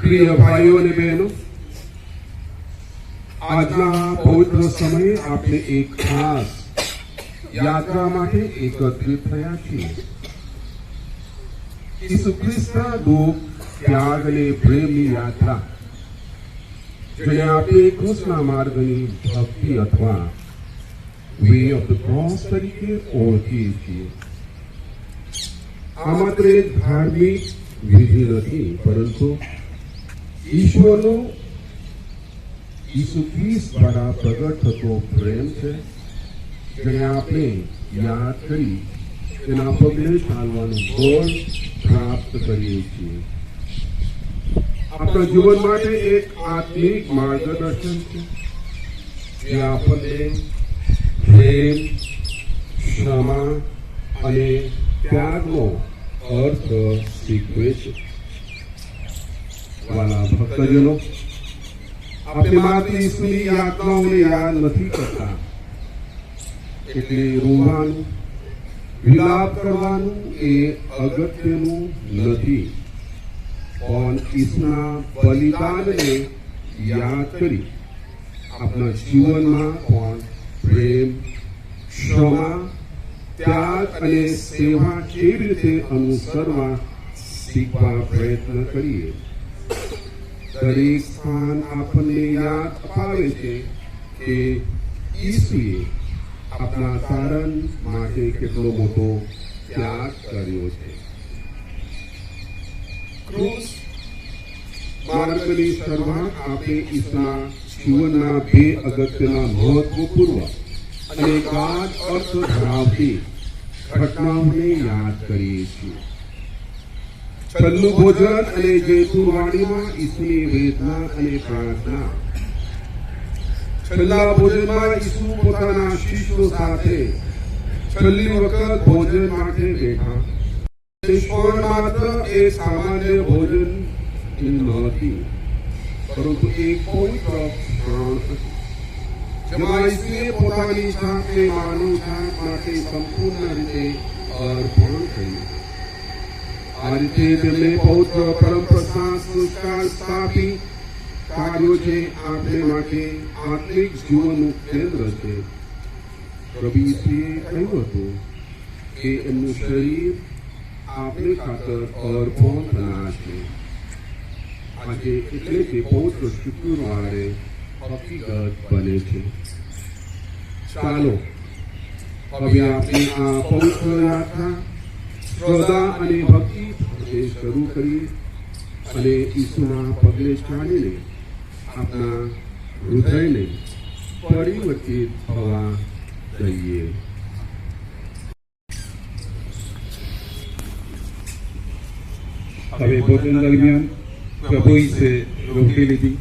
પ્રિય ભાઈઓ અને બહેનો, આજના પવિત્ર સમયે આપણે એક ખાસ યાત્રા માટે એકત્રિત થયા છીએ. ઈસુ ખ્રિસ્તના દુઃખ, ત્યાગ અને પ્રેમની યાત્રા, જેને આપણે કૃષ્ણ માર્ગની ભક્તિ અથવા વે ઓફ ધ ક્રોસ તરીકે ઓળખીએ છીએ. આ માત્ર એક ધાર્મિક વિધિ નથી, પરંતુ ઈશ્વરનો ઈસુ ખ્રિસ્ત દ્વારા પ્રગટ થતો પ્રેમ છે, જેને આપણે યાદ કરી તેના પગલે ચાલવાનું બળ પ્રાપ્ત કરીએ છીએ. આપણા જીવન માટે એક આત્મિક માર્ગદર્શન છે, જે આપણને પ્રેમ, ક્ષમા અને ત્યાગનો અર્થ શીખવે છે. વાલા ભક્તજનો, આપણે માત્ર ઈસુની યાતનાઓને યાદ નથી કરતા, એટલે રોવાનું, વિલાપ કરવાનું એ અગત્યનું નથી, પણ ઈસુના બલિદાનને યાદ કરી આપણા જીવનમાં પણ પ્રેમ, ક્ષમા, ત્યાગ અને સેવા કેવી રીતે અનુસરવા શીખવા પ્રયત્ન કરીએ. દરેક સ્થાન આપણને યાદ અપાવે છે કે ઈસુએ આપણા તારણ માટે કેટલો મોટો ત્યાગ કર્યો છે. ક્રૂસ માર્ગની શરૂઆત આપણે ઈસુના જીવનના બે અગત્યના મહત્વપૂર્ણ અને ગાઢ અર્થ ધરાવતી ઘટનાઓને યાદ કરીએ છીએ. છેલ્લું ભોજન અને જૈતુનવાડીમાં ઈસુની વેદના અને પ્રાર્થના. છેલ્લા ભોજનમાં ઈસુ પોતાના શિષ્યો સાથે છેલ્લી વખત ભોજન માટે બેઠા. પણ માત્ર એક સામાન્ય ભોજન નહોતી, પરંતુ એક પવિત્ર ક્ષણ હતી, જેમાં ઈસુએ પોતાની જાતને માનવ જાત માટે સંપૂર્ણ રીતે અર્પણ કર્યું. આ રીતે તેમણે પવિત્ર પરંપરા સંસ્કાર સ્થાપી કાર્યો છે આપણે માટે આત્મિક જીવનનું કેન્દ્ર છે. પ્રભુ ઈસુએ કહ્યું હતું કે એમનું શરીર આપણે ખાતર અર્પણ થનાર છે. આજે એટલે કે પવિત્ર શુક્રવારે હકીકત બને છે. ચાલો હવે આપણે આ પવિત્ર યાત્રા શ્રદ્ધા અને ભક્તિ સાથે શરૂ કરીએ અને ઈસુના પગલે ચાલીને આપણા હૃદયને પરિવર્તિત થવા દઈએ. હવે ભોજન દરમિયાન પ્રભુ ઈસુએ રોટી લીધી,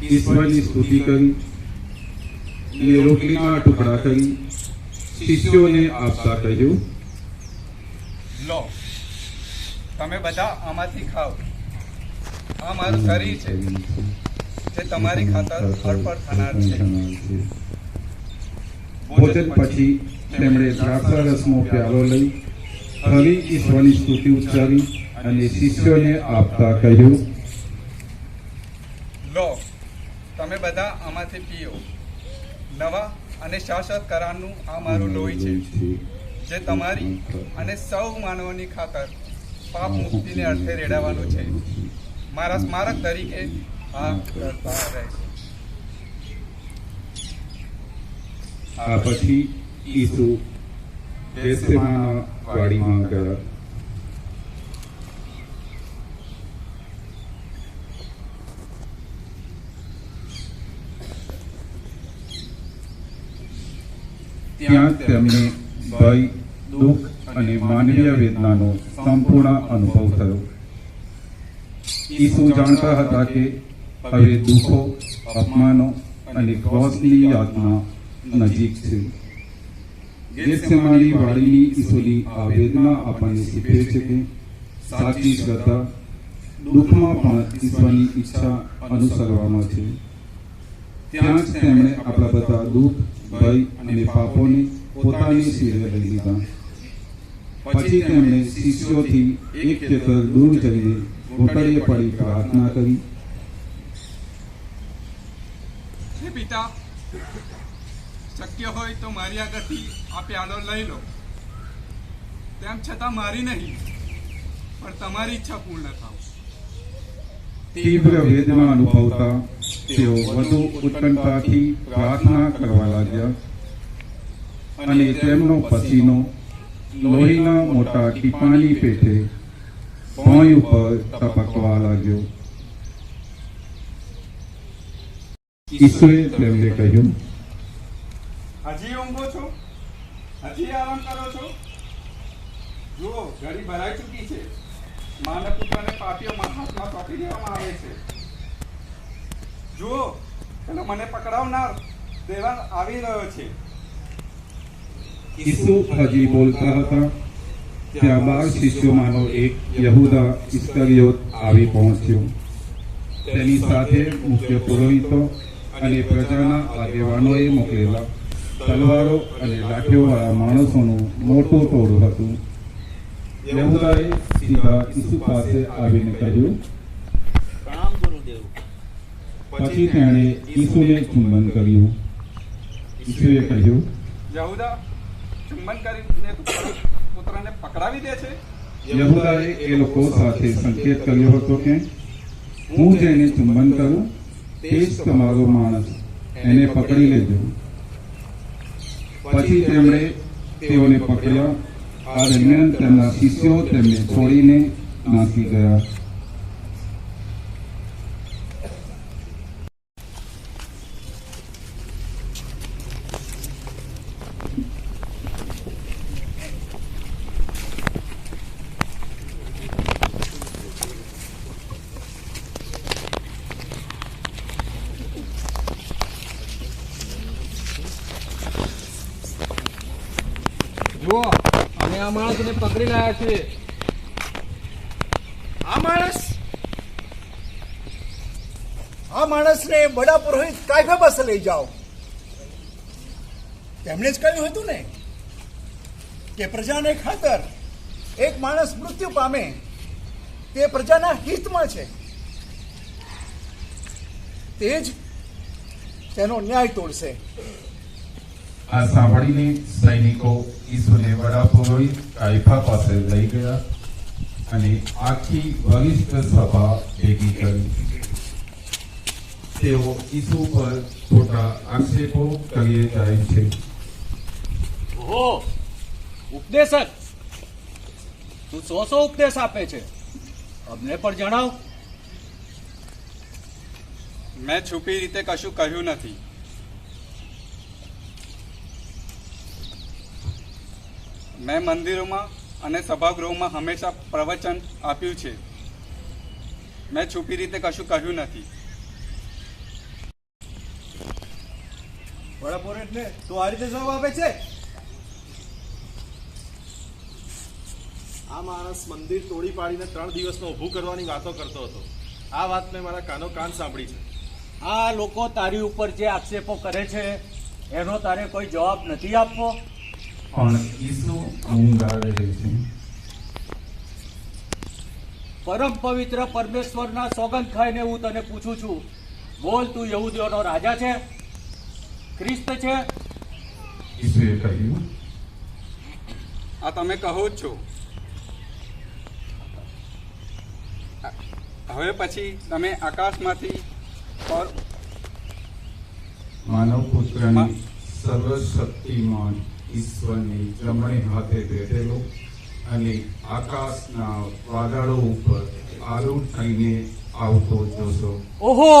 ઈશ્વરની સ્તુતિ કરી અને રોટલીના ટુકડા કરી શિષ્યોને આપતા કહ્યું, લો, તમે બધા આમાંથી ખાઓ. આ મારું શરીર છે, જે તમારી ખાતર અર્પણ થનાર છે. ભોજન પછી તેમણે દ્રાક્ષા રસનો પ્યાલો લઈ ફરી ઈશ્વરની સ્તુતિ ઉચ્ચારી અને શિષ્યોને આપતા કહ્યું, લો, તમે બધા આમાંથી પીઓ. નવા અને શાશ્વત કરારનું આ મારું લોહી છે, જે તમારી અને સૌ માનવોની ખાતર પાપ મુક્તિને અર્થે રેડાવાનું છે. મારા સ્મારક તરીકે આ કરતા રહેશે. આ પછી ઈસુ ગેત્સેમાના વાડીમાં ગયા. ત્યાં તેમને ભય, દુઃખ અને માનવીય વેદનાનો સંપૂર્ણ અનુભવ થયો. ઈસુ જાણતા હતા કે હવે દુઃખો, અપમાનો અને ક્રોસની યાતના નજીક છે. ગેત્સેમાની વાડીની ઈસુની આ વેદના આપણને શીખવે છે કે સાચી શ્રદ્ધા દુઃખમાં પણ ઈશ્વરની ઈચ્છા અનુસરવામાં છે. ત્યાં જ તેમણે આપણા બધા દુઃખ, ભય અને પાપોને પોતાની શિરે લઈ લીધા. પછી તેમણે શિષ્યોથી એક ખેતર દૂર જઈને ઘૂંટડીએ પડી પ્રાર્થના કરી, હે પિતા, શક્ય હોય તો મારી આગળથી આ પ્યાલો લઈ લો. તેમ છતાં મારી નહીં, પણ તમારી ઈચ્છા પૂર્ણ થાવ. તીવ્ર વેદના અનુભવતા તેઓ વધુ ઉત્કંઠાથી પ્રાર્થના કરવા લાગ્યા અને તેમનો પસીનો લોહીના મોટા ટીપાની પેટે ભોંય ઉપર ટપકવા લાગ્યો. ઈસુએ તેમને કહ્યું, હજી ઊંઘો છો? હજી આરામ કરો છો? જુઓ, ઘડી ભરાઈ ચૂકી છે. માનવ પુત્રને પાપીઓમાં હાથમાં સોંપી દેવામાં આવે છે. જુઓ, પેલો મને પકડાવનાર દેવા આવી રહ્યો છે. ઈસુ હજી બોલતા હતા ત્યાં 12 શિષ્યોમાંનો એક યહૂદા ઇસ્કરિયોત આવી પહોંચ્યો. તેની સાથે મુખ્ય પુરોહિતો અને પ્રજાના આગેવાનોએ મોકલેલા તલવારો અને લાઠીઓવાળા માણસોનું મોટું ટોળું હતું. યહૂદાએ સીધા ઈસુ પાસે આવીને કહ્યું, પછી તેણે ઈસુને ચુંબન કર્યું. ઈસુએ કહ્યું, યહૂદા, ચુંબન કરીને તું પુત્રને પકડાવી દે છે? યહૂદાએ એ લોકો સાથે સંકેત કર્યો હતો કે હું જેને ચુંબન કરું તે જ તમારો માણસ, એને પકડી લેજો. પછી તેમણે તેઓને પકડ્યા. આ દરમિયાન તેમના શિષ્યો તેમને છોડીને નાસી ગયા. જુઓ, અમે આ માણસને પકડી લાયા છીએ. આ માણસને બડા પુરોહિત કાયફા પાસે લઈ જાઓ. તેમણે જ કહ્યું હતું ને કે પ્રજાને ખાતર એક માણસ મૃત્યુ પામે તે પ્રજાના હિતમાં છે. તે જ તેનો ન્યાય તોડશે. આ સાંભળીને સૈનિકો ઈસુને વડા પુરોહિત કાયફા પાસે લઈ ગયા અને આખી વરિષ્ઠ સભા ભેગી કરી. તેઓ ઈસુ પર ખોટા આક્ષેપો કરીએ જાય છે. ઓહો, ઉપદેશક, તું શો ઉપદેશ આપે છે? અમને પણ જણાવ. મેં છુપી રીતે કશું કહ્યું નથી. મેં મંદિરોમાં અને સભાગૃહોમાં હંમેશા પ્રવચન આપ્યું છે. મેં છુપી રીતે કશું કહ્યું નથી. બડા પુરોહિતને તો આ રીતે જવાબ આપે છે. આ માણસ મંદિર તોડી પાડીને 3 દિવસનો ઊભું કરવાની વાતો કરતો હતો. આ વાત મેં મારા કાન સાંભળી છે. આ લોકો તારી ઉપર જે આક્ષેપો કરે છે એનો તારે કોઈ જવાબ નથી આપવો? પણ ઈસુ ઊંઘા રહે છે. પરમ પવિત્ર પરમેશ્વરના સોગંદ ખાઈને હું તને પૂછું છું, બોલ, તું યહૂદીઓનો રાજા છે? ખ્રિસ્ત છે? ઈસુએ કહ્યું, આ તમે કહો જ છો. હવે પછી તમે આકાશમાંથી માનવ પુત્રની સર્વશક્તિમાન ઈશ્વરની જમણી હાથે બેઠેલો અને આકાશના વાદળો ઉપર આરૂઢ થઈને આવતો જોશો. ઓહો,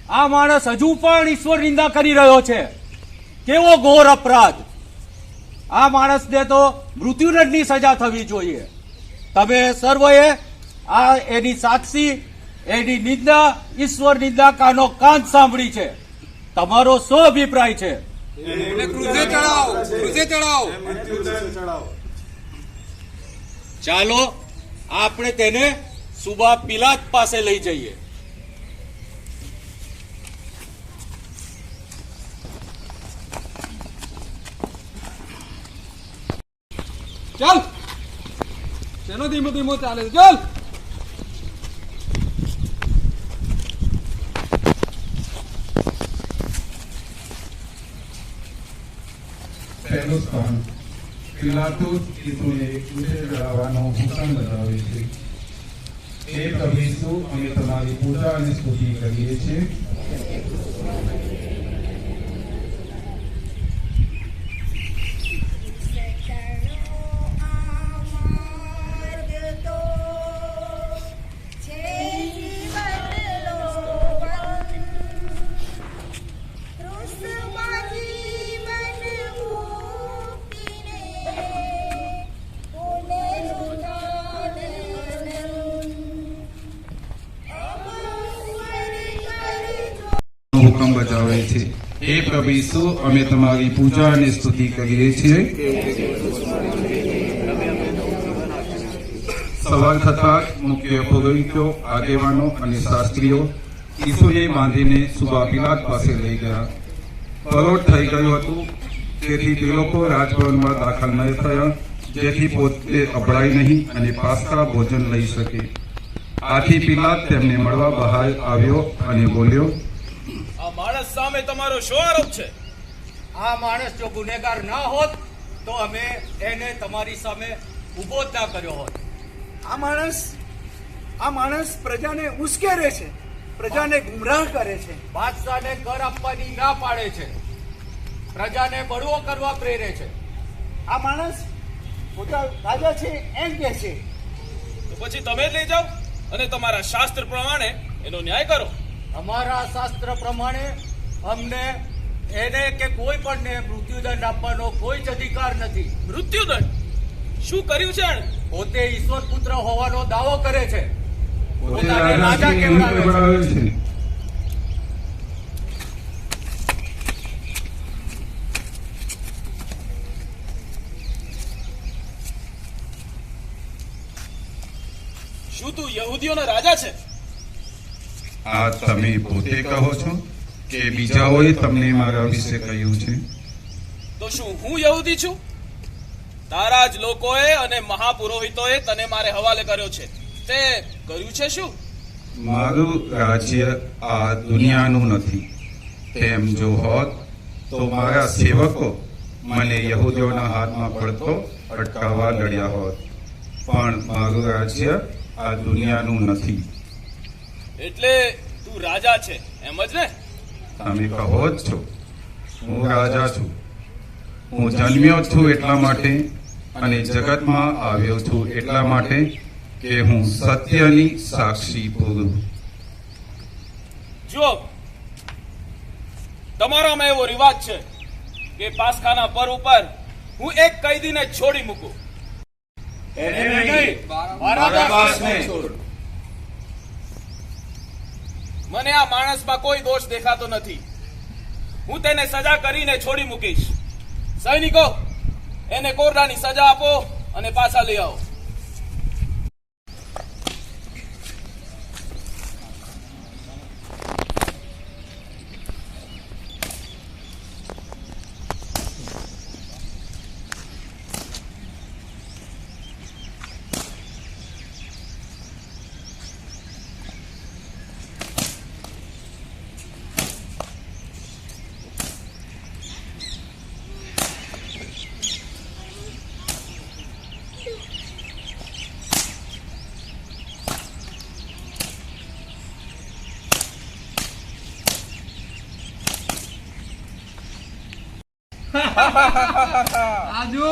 આ માણસ હજુ પણ ઈશ્વર નિંદા કરી રહ્યો છે. કેવો ઘોર અપરાધ! આ માણસને તો મૃત્યુદંડની સજા થવી જોઈએ. તમે સર્વએ આ એની સાક્ષી, એની નિંદા, ઈશ્વર નિંદા કાનો કાન સાંભળી છે. તમારો શું અભિપ્રાય છે? ચાલો આપણે તેને સુબા પિલાત પાસે લઈ જઈએ. ચાલ તેનો ધીમો ધીમો ચાલે છે. ચાલ પહેલું સ્થાન પિલાતુસ ઈસુને ક્રૂસે ચડાવવાનો હુકમ બતાવે છે. એ પ્રભુ ઈસુ, અમે તમારી પૂજા અને સ્તુતિ કરીએ છીએ. હુકમ બજાવે છે. હે પ્રભુ ઈસુ, અમે તમારી પૂજા અને સ્તુતિ કરીએ છીએ. સવાર થતા મુખ્ય પુરોહિતો, આગેવાનો અને શાસ્ત્રીઓ ઈસુને બાંધીને સુબા પિલાત પાસે લઈ ગયા. પરોઢ થઈ ગયું હતું, તેથી તે લોકો રાજભવનમાં દાખલ ન થયા, જેથી પોતે અભડાય નહીં અને પાસ્કા ભોજન લઈ શકે. આથી પિલાત તેમને મળવા બહાર આવ્યો અને બોલ્યો, આ માણસ સામે તમારો શું આરોપ છે? આ માણસ જો ગુનેગાર ના હોત તો અમે એને તમારી સામે ઉભો જ ના કર્યો હોત. આ માણસ પ્રજાને ઉશ્કેરે છે, પ્રજાને ગુમરાહ કરે છે. બાદશાહને કર આપવાની ના પાડે છે, પ્રજાને બળવો કરવા પ્રેરે છે. આ માણસ પોતા રાજા છે એમ કહે છે. તો પછી તમે જ લઈ જાઓ અને તમારા શાસ્ત્ર પ્રમાણે એનો ન્યાય કરો. અમારા શાસ્ત્ર પ્રમાણે અમને એને કે કોઈ પણને મૃત્યુદંડ આપવાનો કોઈ જ અધિકાર નથી. મૃત્યુદંડ શું કર્યું છે એણે? પોતે ઈશ્વર પુત્ર હોવાનો દાવો કરે છે. પોતે રાજા છે એમ કહેવાય છે. શું તું યહૂદીઓનો રાજા છે? આ તમે પોતે કહો છો કે બીજાઓએ તમને મારા વિશે કહ્યું છે? તો શું હું યહૂદી છું? તારા જ લોકોએ અને મહાપુરોહિતોએ તને મારે હવાલે કર્યો છે. તે કર્યું છે શું? મારું રાજ્ય આ દુનિયાનું નથી. તેમ જો હોત તો મારા સેવકો મને યહૂદીઓના હાથમાં પડતો અટકાવવા લડ્યા હોત. પણ મારું રાજ્ય આ દુનિયાનું નથી. એટલે તું રાજા છે એમ જ ને? તમે કહો જ છો, હું રાજા છું. હું જન્મ્યો છું એટલા માટે અને જગતમાં આવ્યો છું એટલા માટે કે હું સત્યની સાક્ષી પૂરું. જુઓ, તમારામાં એવો રિવાજ છે કે પાસખાના પર્વ ઉપર હું એક કૈદીને છોડી મૂકું. એને નહીં, બારાબાસને છોડ. મને આ માણસમાં કોઈ દોષ દેખાતો નથી. હું તેને સજા કરીને છોડી મૂકીશ. સૈનિકો, એને કોરડાની સજા આપો અને પાછા લઈ આવો. આજુ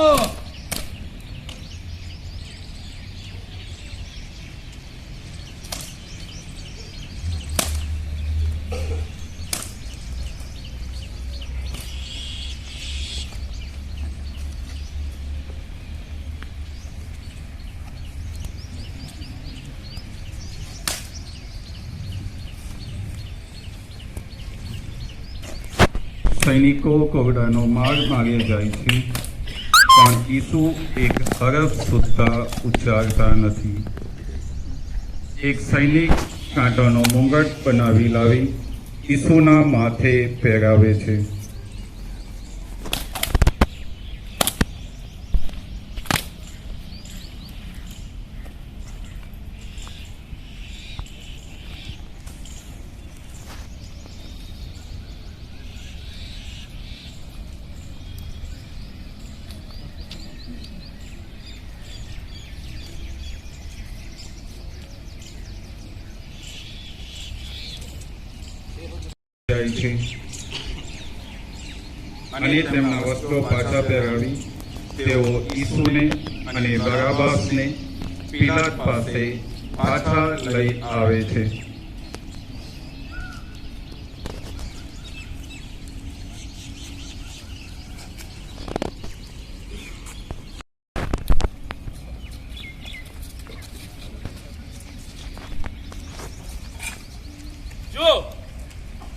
સૈનિકો કોગડાનો માર્ગ માર્ગે જાય છે, પણ ઈસુ એક હરફ સુદ્ધા ઉચ્ચારતા નથી. એક સૈનિક કાંટાનો મુંગટ બનાવી લાવી ઈસુના માથે પહેરાવે છે. જાય છે અને તેમના વસ્ત્રો પાછા પહેરાવી તેઓ ઈસુને અને બરાબાસને પિલાત પાસે પાછા લઈ આવે છે. જો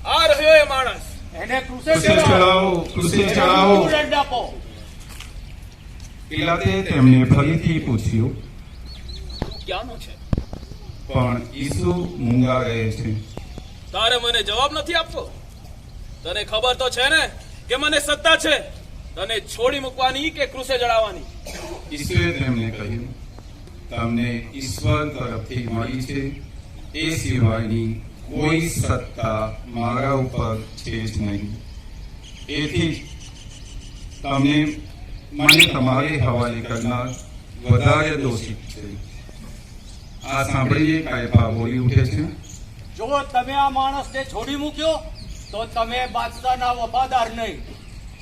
આ રહ્યો એ માણસ. એને ક્રુસે ક્રુસે ચડાવો, ક્રુસે ચડાવો. મૃત્યુદંડ આપો. પિલાતે તેમને ફરીથી પૂછ્યું, તું ક્યાંનો છે? પણ ઈસુ મૂંગા રહે છે. તારે મને જવાબ નથી આપવો? તને ખબર તો છે ને કે મને સત્તા છે તને છોડી મૂકવાની કે ક્રુસે જડાવવાની. ઈસુએ તેમને કહ્યું, તમને ઈશ્વર તરફથી મળી છે એ સિવાયની કોઈ સત્તા મારા ઉપર છે જ નહીં. એથી જ તમને મને તમારે હવાલે કરનાર વધારે દોષિત છે. આ સાંભળીને કાયફા બોલી ઉઠે છે, જો તમે આ માણસને છોડી મૂક્યો તો તમે બાદશાહના વફાદાર નહીં.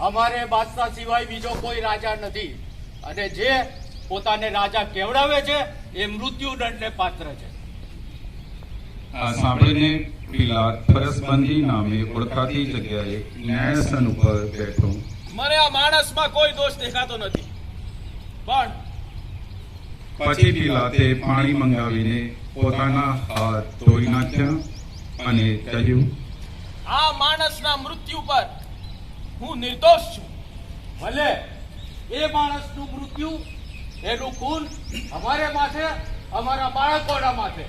અમારે બાદશાહ સિવાય બીજો કોઈ રાજા નથી, અને જે પોતાને રાજા કેવડાવે છે એ મૃત્યુદંડને પાત્ર છે. આ સાંભળીને પિલાત ફરસબંધી નામે ઓળખાતી જગ્યાએ ન્યાયાસન ઉપર બેઠો. મને આ માણસમાં કોઈ દોષ દેખાતો નથી, પણ પછી પિલાતે પાણી મંગાવીને પોતાના હાથ ધોઈ નાખ્યા અને કહ્યું, આ માણસના મૃત્યુ પર હું નિર્દોષ છું. ભલે એ માણસનું મૃત્યુ, એનું ખૂન અમારે માથે, અમારા બાળકોના માથે.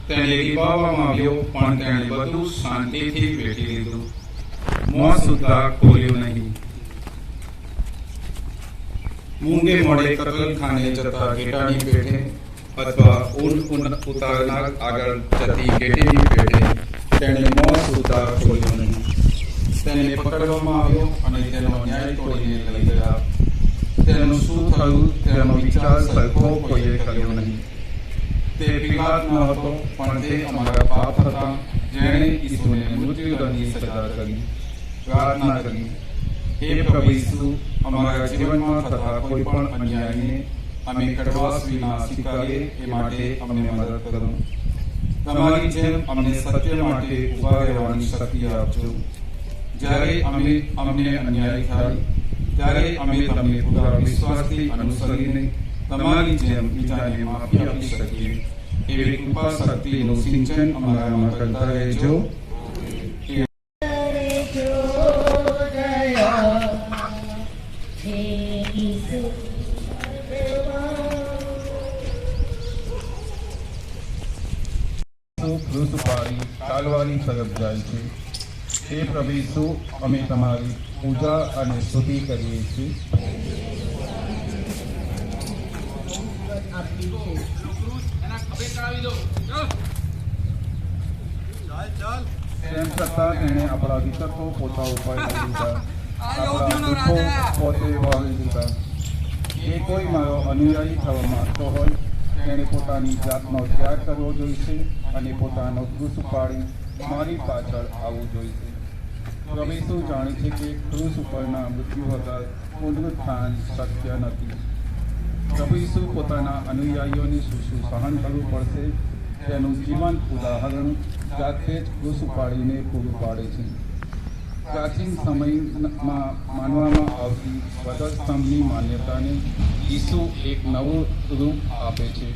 તેને રીબાવવામાં આવ્યો, પણ તેણે બધું શાંતિથી વેઠી લીધું, મોં સુદ્ધા ખોલ્યું નહીં. મૂંગે મોડે કતલખાને જતા ઘેટાની પેઠે અથવા ઊન ઉતારનાર આગળ જતી ઘેટીની પેઠે તેણે મોં સુદ્ધા ખોલ્યું નહીં. તેને પકડવામાં આવ્યો અને તેનો ન્યાય તોડીને લઈ ગયા. તેનું શું થયું તેનો વિચાર સરખો કોઈએ કર્યો નહીં. તે પિલાત ન હતો, પણ તે અમારા પાપ હતા, જેણે ઈસુને મૃત્યુદંડની સજા કરી. પ્રાર્થના કરી, હે પ્રભુ ઈસુ, અમારા જીવનમાં થતા કોઈ પણ અન્યાયને અમે કડવાશ વિના સ્વીકારીએ એ માટે અમને મદદ કરો. તમારી જેમ અમને સત્ય માટે ઉભા રહેવાની શક્તિ આપજો. જ્યારે અમને અન્યાય થાય ત્યારે અમે તમને પૂરા વિશ્વાસથી અનુસરીને તમારી જેમ બીજાને માફી આપી શકીએ એવી કૃપા શક્તિનું સિંચન અમારામાં કરતા રહેજો. ક્રુસ ઉપાડી કાલવાની તરફ જાય છે. હે પ્રભુ ઈસુ, અમે તમારી પૂજા અને સ્તુતિ કરીએ છીએ. તેમ છતાં તેણે આપણા વિતકો પોતા ઉપર લઈ લીધા, આપણા દુઃખો પોતે વહાવી દીધા. એ કોઈ મારો અનુયાયી થવા માંગતો હોય તેણે પોતાની જાતનો ત્યાગ કરવો જોઈશે અને પોતાનો ક્રુસ ઉપાડી મારી પાછળ આવવું જોઈશે. પ્રભુ ઈસુ જાણે છે કે ક્રુસ ઉપરના મૃત્યુ વગર પુનરુત્થાન શક્ય નથી. પ્રભુ ઈસુ પોતાના અનુયાયીઓને શું શું સહન કરવું પડશે તેનું જીવંત ઉદાહરણ જાતે જ ક્રુસ ઉપાડીને પૂરું પાડે છે. પ્રાચીન સમયમાં માનવામાં આવતી વધસ્તંભની માન્યતાને ઈસુ એક નવું રૂપ આપે છે.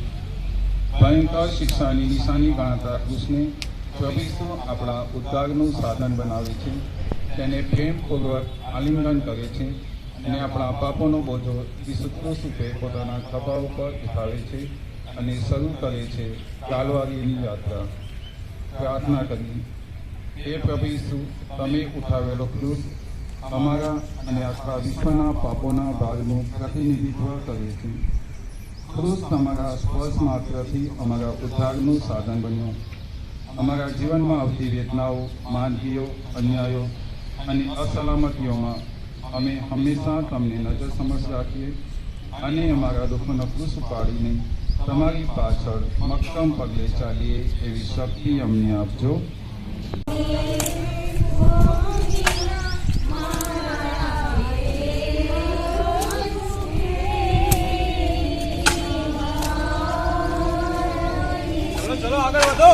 ભયંકર શિક્ષાની નિશાની ગણાતા ક્રુસને પ્રભુ ઈસુ આપણા ઉદ્ધારનું સાધન બનાવે છે. તેને પ્રેમપૂર્વક આલિંગન કરે છે અને આપણા પાપોનો બોજો ઈસુ ક્રુસ રૂપે પોતાના ખભા ઉપર ઉઠાવે છે અને શરૂ કરે છે કાલવારીની યાત્રા. પ્રાર્થના કરી, હે પ્રભુ ઈસુ, તમે ઉઠાવેલો ક્રુસ અમારા અને આખા વિશ્વના પાપોના ભાગનું પ્રતિનિધિત્વ કરે છે. ક્રુસ તમારા સ્પર્શ માત્રથી અમારા ઉદ્ધારનું સાધન બન્યું. અમારા જીવનમાં આવતી વેદનાઓ, માંદગીઓ, અન્યાયો અને અસલામતીઓમાં અમે હંમેશા તમને નજર સમજ રાખીએ અને અમારા દુઃખોનો ક્રુસ ઉપાડીને તમારી પાછળ મક્કમ પગલે ચાલીએ એવી શક્તિ અમને આપજો. ચલો આગળ વધો.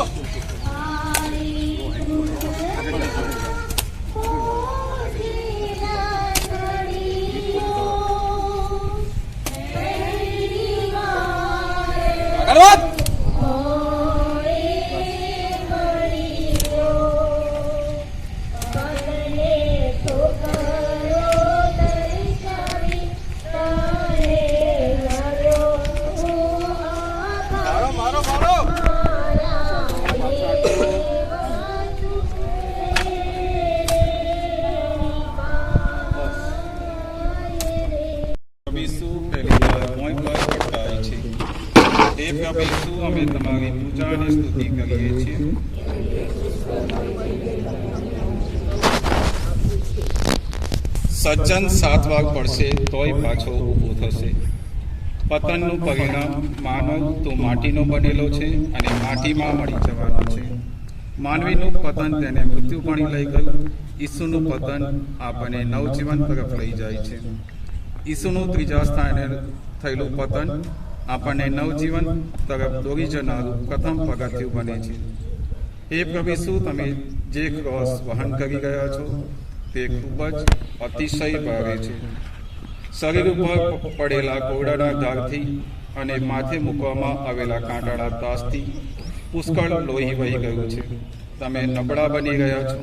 આગળ વધ. મારો મારો પ્રભુ પહેલી વાર મોય પર પટકાય છે. હે પ્રભુ, અમે તમારી પૂજા અને સ્તુતિ કરીએ છીએ. સજ્જન 7 વાર પડશે તોય પાછો ઊભો થશે. પતનનું પરિણામ માનવ તો માટીનો બનેલો છે અને માટીમાં મળી જવાનો છે. માનવીનું પતન તેને મૃત્યુ પાણી લઈ ગયું. ઈસુનું પતન આપણને નવજીવન તરફ લઈ જાય છે. ઈસુનું ત્રીજા સ્થાને થયેલું પતન આપણને નવજીવન તરફ દોરી જનારું પ્રથમ પગથિયું બને છે. હે પ્રભુ, શું તમે જે ક્રોસ વહન કરી રહ્યા છો તે ખૂબ જ અતિશય ભારે છે. શરીર ઉપર પડેલા કોરડાના ધારથી અને માથે મૂકવામાં આવેલા કાંટાળા દાસથી પુષ્કળ લોહી વહી ગયું છે. તમે નબળા બની રહ્યા છો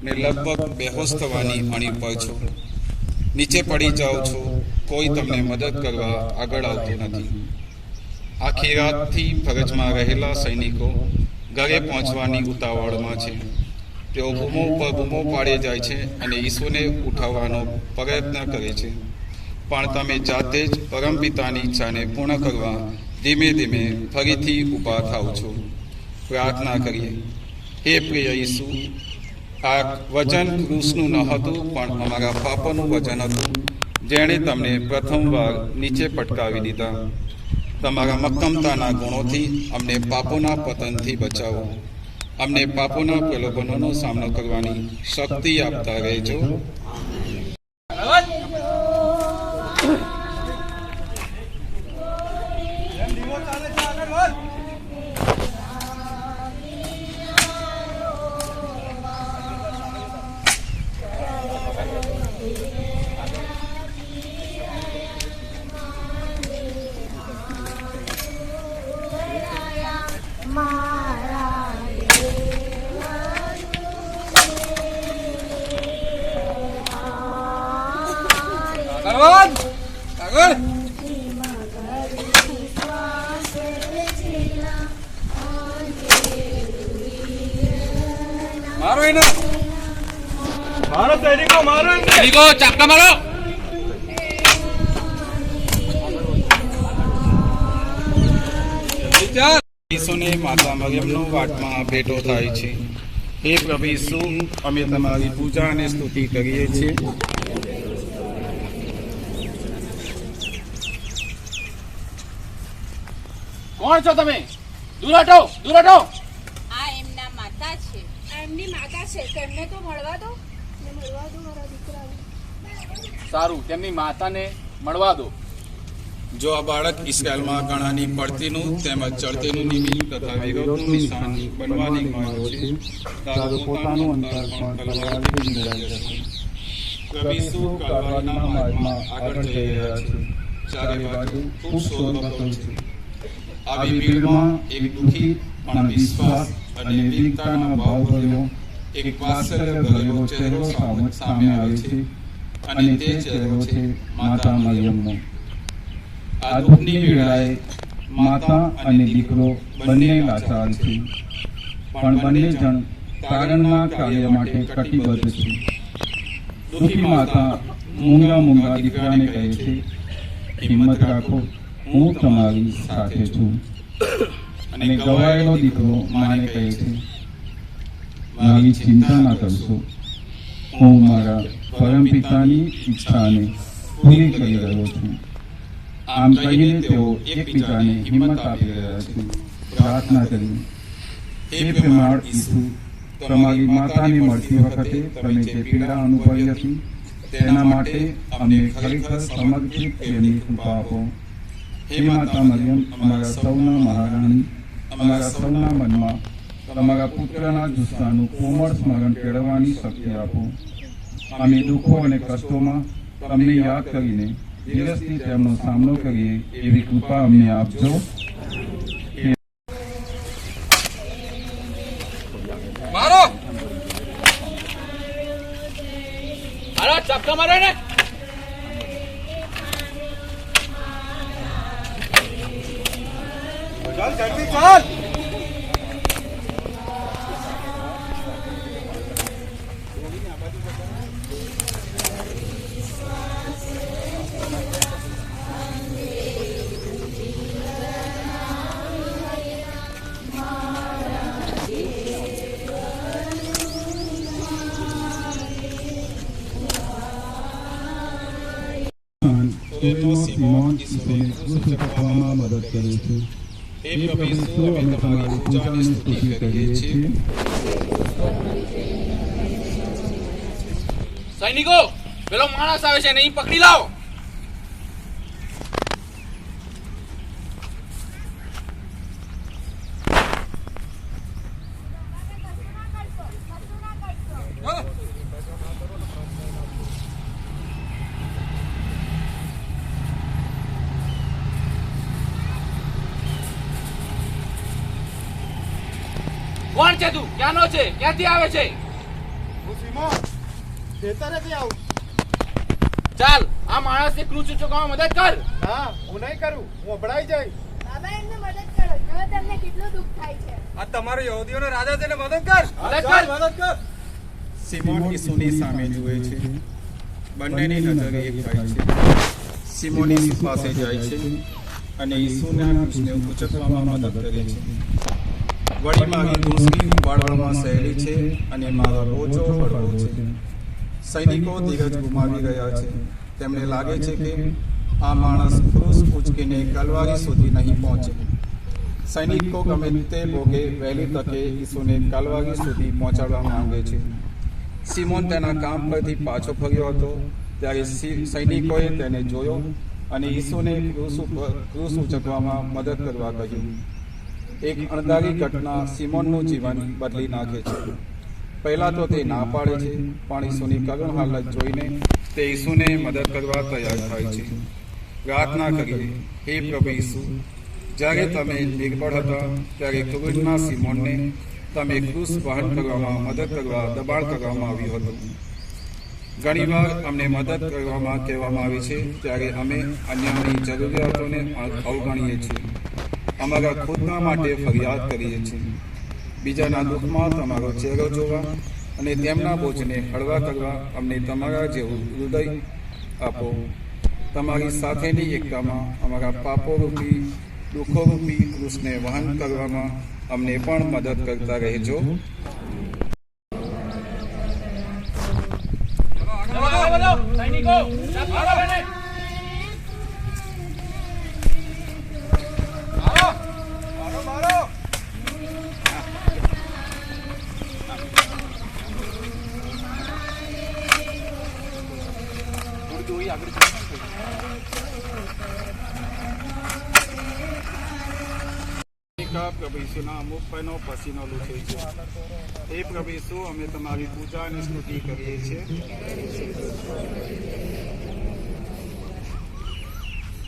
ને લગભગ બેહોશ થવાની અણી પર છો. નીચે પડી જાઓ છો. કોઈ તમને મદદ કરવા આગળ આવતું નથી. આખી રાતથી ફરજમાં રહેલા સૈનિકો ઘરે પહોંચવાની ઉતાવળમાં છે. તેઓ બૂમો ઉપર બૂમો પાડે જાય છે અને ઈસુને ઉઠાવવાનો પ્રયત્ન કરે છે. પણ તમે જાતે જ પરમપિતાની ઈચ્છાને પૂર્ણ કરવા ધીમે ધીમે ફરીથી ઊભા થાવ છો. પ્રાર્થના કરીએ. હે પ્રિય ઈસુ, આ વચન ક્રૂસનું ન હતું પણ અમારા પાપોનું વચન હતું, જેણે તમને પ્રથમવાર નીચે પટકાવી દીધા. તમારા મક્કમતાના ગુણોથી અમને પાપોના પતનથી બચાવો. અમને પાપોના પ્રલોભનોનો સામનો કરવાની શક્તિ આપતા રહેજો. આગળ મારો એને મારો સૈનિકો મારો સૈનિકો ચાપકા મારો. ઈસુને માતા મરિયમનો વાટમાં ભેટો થાય છે. હે પ્રભુ ઈસુ, અમે તમારી પૂજા અને સ્તુતિ કરીએ છીએ. કોણ છો તમે? દૂર હટો, દૂર હટો. આ એમના માતા છે. આ એમની માતા છે. તેમને તો મળવા દો. મળવા દો મારા દીકરાને. સારું, તેમની માતાને મળવા દો. જો આ બાળક ઇસ્રાયલમાં ઘણાની પડતીનું તેમજ ચડતીનું નિમિત્ત તથા વિરોધનું નિશાન બનવાની માંગ છે, તારું પોતાનું અંતર પણ તલવારથી નીંદાઈ જશે. પ્રભુ ઈસુ કલવારીના માર્ગમાં આગળ જઈ રહ્યા છે. ચારે બાજુ ખૂબ શોર બકોર છે. આવી ભીડમાં એક દુઃખી પણ વિશ્વાસ અને નિર્ભીકતાના ભાવ ભર્યો એક વાત્સલ્ય ભરેલો ચહેરો સામે આવે છે, અને તે ચહેરો છે માતા મરિયમનો. આ દુઃખની વેળાએ માતા અને દીકરો બંને લાચાર છે, પણ બંને જણ તારણના કાર્ય માટે કટિબદ્ધ છે. દુઃખી માતા મૂંગા દીકરાને કહે છે, હિંમત રાખો, હું તમારી સાથે છું. અને ગવાયેલો દીકરો માને કહે છે, મારી ચિંતા ના કરશો, હું મારા પરમપિતાની ઈચ્છાને પૂરી કરી રહ્યો છું. આમ કહીને તેઓ એકબીજાને હિંમત આપી રહ્યા છે. પ્રાર્થના કરી. હે પ્રેમાળ ઈસુ, તમારી માતાને મળતી વખતે તમે જે પીડા અનુભવી હતી તેના માટે અમને ખરેખર સમર્પિત પ્રેમની કૃપા આપો. હે માતા મરિયમ, અમારા સૌના મહારાણી, અમારા સૌના મનમાં તમારા પુત્રના જુસ્સાનું કોમળ સ્મરણ કેળવવાની શક્તિ આપો. અમે દુઃખો અને કષ્ટોમાં તમને યાદ કરીને દિવસથી તેમનો સામનો કરીએ એવી કૃપા અમને આપજો. મારો અરે ચપકા મારે ને ચાલ જલ્દી ચાલ. સિમોન ઈસુને ક્રૂસ ચૂકવવામાં મદદ કરે છે. હે પ્રભુ ઈસુ, અમે તમારી પૂજા અને સ્તુતિ કરીએ છીએ. સૈનિકો, પેલો માણસ આવે છે નહીં પકડી લાવો. કોણ છે તું? ક્યાંનો છે? ક્યાંથી આવે છે? હું સિમોન ખેતરેથી આવું. ચાલ આ માણસને ક્રૂસ ચૂકવવામાં મદદ કર. ના, હું નહીં કરું. હું અભડાઈ જઈશ. બાબા એમને મદદ કરો. જો તમને કેટલું દુઃખ થાય છે. આ તમારો યહૂદીઓનો રાજા છે ને મદદ કર. મદદ કર. મદદ કર. સિમોન ઈસુની સામે જુએ છે. બંનેની નજર એક થાય છે. સિમોન ઈસુ પાસે જાય છે અને ઈસુના ક્રૂસને ઉચકવામાં મદદ કરે છે. વળી મારી ક્રૂસની ઉપાડવામાં સહેલી છે અને મારો બોજો હળવો છે. સૈનિકો ધીરજ ગુમાવી રહ્યા છે. તેમને લાગે છે કે આ માણસ ક્રૂસ ઉચકીને કલવારી સુધી નહીં પહોંચે. સૈનિકો ગમે તે ભોગે વહેલી તકે ઈસુને કલવારી સુધી પહોંચાડવા માંગે છે. સિમોન તેના કામ પરથી પાછો ફર્યો હતો ત્યારે સૈનિકોએ તેને જોયો અને ઈસુને ક્રૂસ ઉચકવામાં મદદ કરવા કહ્યું. એક અણધારી ઘટના સિમોનનું જીવન બદલી નાખે છે. પહેલા તો તે ના પાડે છે, પણ ઈસુની કરુણ હાલત જોઈને તે ઈસુને મદદ કરવા તૈયાર થાય છે. પ્રાર્થના કરીએ. હે પ્રભુ ઈસુ, જ્યારે તમે નિર્બળ હતા ત્યારે ક્રૂસના સિમોનને તમે ક્રૂસ વહન કરવામાં મદદ કરવા દબાણ કરવામાં આવ્યું હતું. ઘણીવાર અમને મદદ કરવામાં કહેવામાં આવે છે ત્યારે અમે અન્યની જરૂરિયાતોને અવગણીએ છીએ. અમારા ખુદના માટે ફરિયાદ કરીએ છીએ. બીજાના દુઃખમાં તમારો ચહેરો જોવા અને તેમના બોજને હળવા કરવા અમને તમારા જેવું હૃદય આપો. તમારી સાથેની એકતામાં અમારા પાપોરૂપી દુઃખોરૂપી ક્રૂસને વહન કરવામાં અમને પણ મદદ કરતા રહેજો. સૈનિકો ચપકા મારે ને. મારો મારો. પ્રભુ ઈસુના અમુક પૈનો પસીનો લૂછે છે. હે પ્રભુ ઈસુ, અમે તમારી પૂજા અને સ્તુતિ કરીએ છીએ.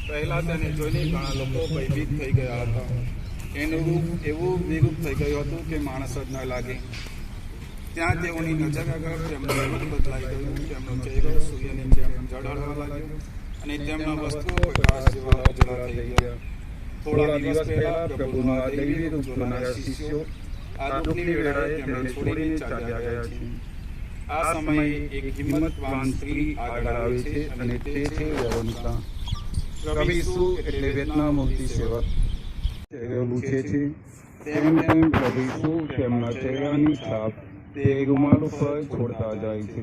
પહેલા તેને જોઈને ઘણા લોકો ભયભીત થઈ ગયા હતા. એનું રૂપ એવું વિરૂપ થઈ ગયું હતું કે માણસ જ ન લાગે. ત્યાં તેઓની નજર આગળ તેમનું રૂપ બદલાઈ ગયું. તેમનો ચહેરો સૂર્યની જેમ ઝળહળવા લાગ્યો અને તેમના વસ્ત્રો પ્રકાશ જેવા ઉજળા થઈ ગયા. થોડા દિવસ પહેલા પ્રભુના દૈવી રૂપ જોનારા શિષ્યો આ દુઃખની વેળાએ તેમને છોડીને ચાલ્યા ગયા છે. આ સમયે એક હિંમતવાન સ્ત્રી આગળ આવે છે અને તે છે વેરોનિકા. પ્રભુ ઈસુ એટલે વેદના મૂર્તિ સેવક ચહેરો લૂછે છે. તેમ તેમ પ્રભુ ઈસુ તેમના ચહેરાની છાપ તે રૂમાલ ઉપર છોડતા જાય છે.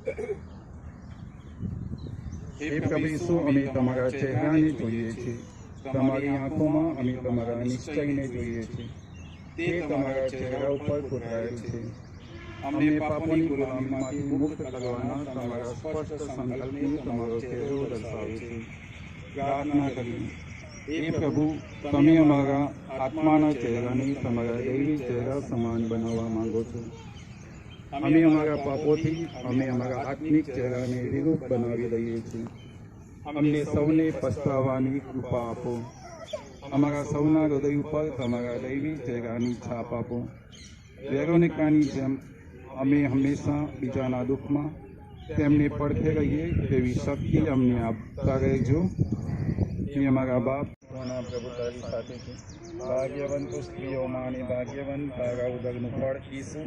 હે પ્રભુ ઈસુ, અમે તમારા ચહેરાને જોઈએ છીએ, તમારી આંખોમાં અમે તમારા નિશ્ચયને જોઈએ છીએ. તે તમારા ચહેરા ઉપર કોતરાયેલ છે. અમને પાપોની ગુલામીમાંથી મુક્ત કરવાના તમારા સ્પષ્ટ સંકલ્પને તમારો ચહેરો દર્શાવે છે. પ્રાર્થના કરીએ. હે પ્રભુ, તમે અમારા આત્માના ચહેરાને તમારા દૈવી ચહેરા સમાન બનાવવા માંગો છો. અમે અમારા પાપોથી અમે અમારા આત્મિક ચહેરાને વિરૂપ બનાવી દઈએ છીએ. અમને સૌને પસ્તાવાની કૃપા આપો. અમારા સૌના હૃદય ઉપર તમારા દૈવી ચહેરાની છાપ આપો. વેરોનિકાની જેમ અમે હંમેશા બીજાના દુઃખમાં તેમને પડખે રહીએ તેવી શક્તિ અમને આપતા રહેજો. હે અમારા બાપ, પ્રભુ તારી સાથે છે. ભાગ્યવંત સ્ત્રીઓમાં અને ભાગ્યવંત તારા ઉદરનું ફળ ઈસુ.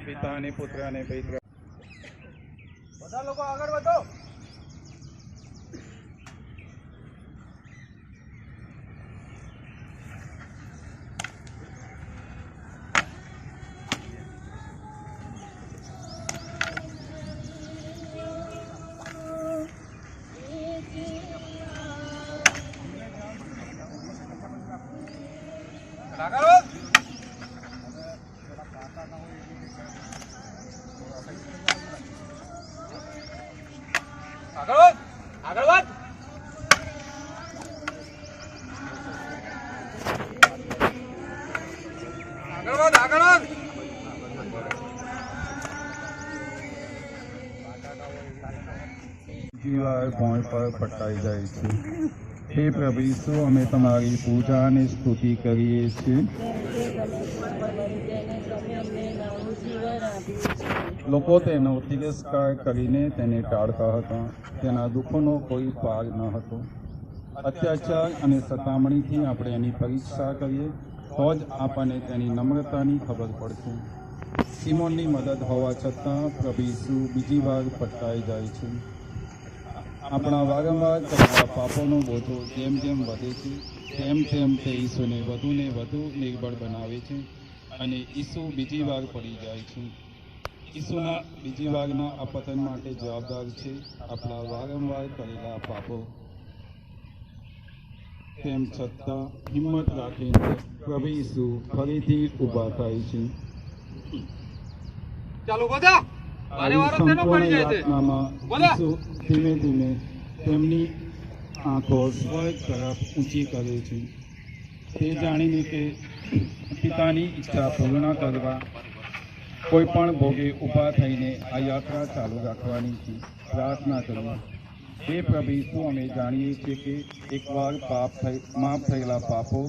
પિતા અને પુત્ર અને પવિત્ર. બધા લોકો આગળ વધો. આગળ વધ. આગળ વધ. આગળ વધ. આગળ વધ. આગળ વધ. જીવા ભોંય પર પટાઈ જાય છે. હે પ્રભુ ઈસુ, અમે તમારી પૂજા અને સ્તુતિ કરીએ છીએ. લોકો તેનો તિરસ્કાર કરીને તેને ટાળતા હતા. તેના દુઃખોનો કોઈ પાર ન હતો. અત્યાચાર અને સતામણીથી આપણે એની પરીક્ષા કરીએ તો જ આપણને તેની નમ્રતાની ખબર પડશે. સિમોનની મદદ હોવા છતાં પ્રભુ ઈસુ બીજી વાર પટકાઈ જાય છે. આપણા વારંવાર કરેલા પાપોનો બોજો જેમ જેમ વધે છે તેમ તેમ તે ઈસુને વધુને વધુ નિર્બળ બનાવે છે અને ઈસુ બીજી વાર પડી જાય છે. ઈસુના બીજી વારના આ પતન માટે જવાબદાર છે આપણા વારંવાર કરેલા પાપો. તેમ છતાં હિંમત રાખીને પ્રભુ ઈસુ ફરીથી ઊભા થાય છે. ચાલો બધા. સંપૂર્ણ યાતનામાં ઈસુ ધીમે ધીમે તેમની આંખો સ્વર્ગ તરફ ઊંચી કરે છે. તે જાણીને કે પિતાની ઈચ્છા પૂર્ણ કરવા કોઈ પણ ભોગે ઊભા થઈને આ યાત્રા ચાલુ રાખવાની છે. પ્રાર્થના કરીએ. હે પ્રભુ ઈસુ, અમે જાણીએ છીએ કે એકવાર માફ થયેલા પાપો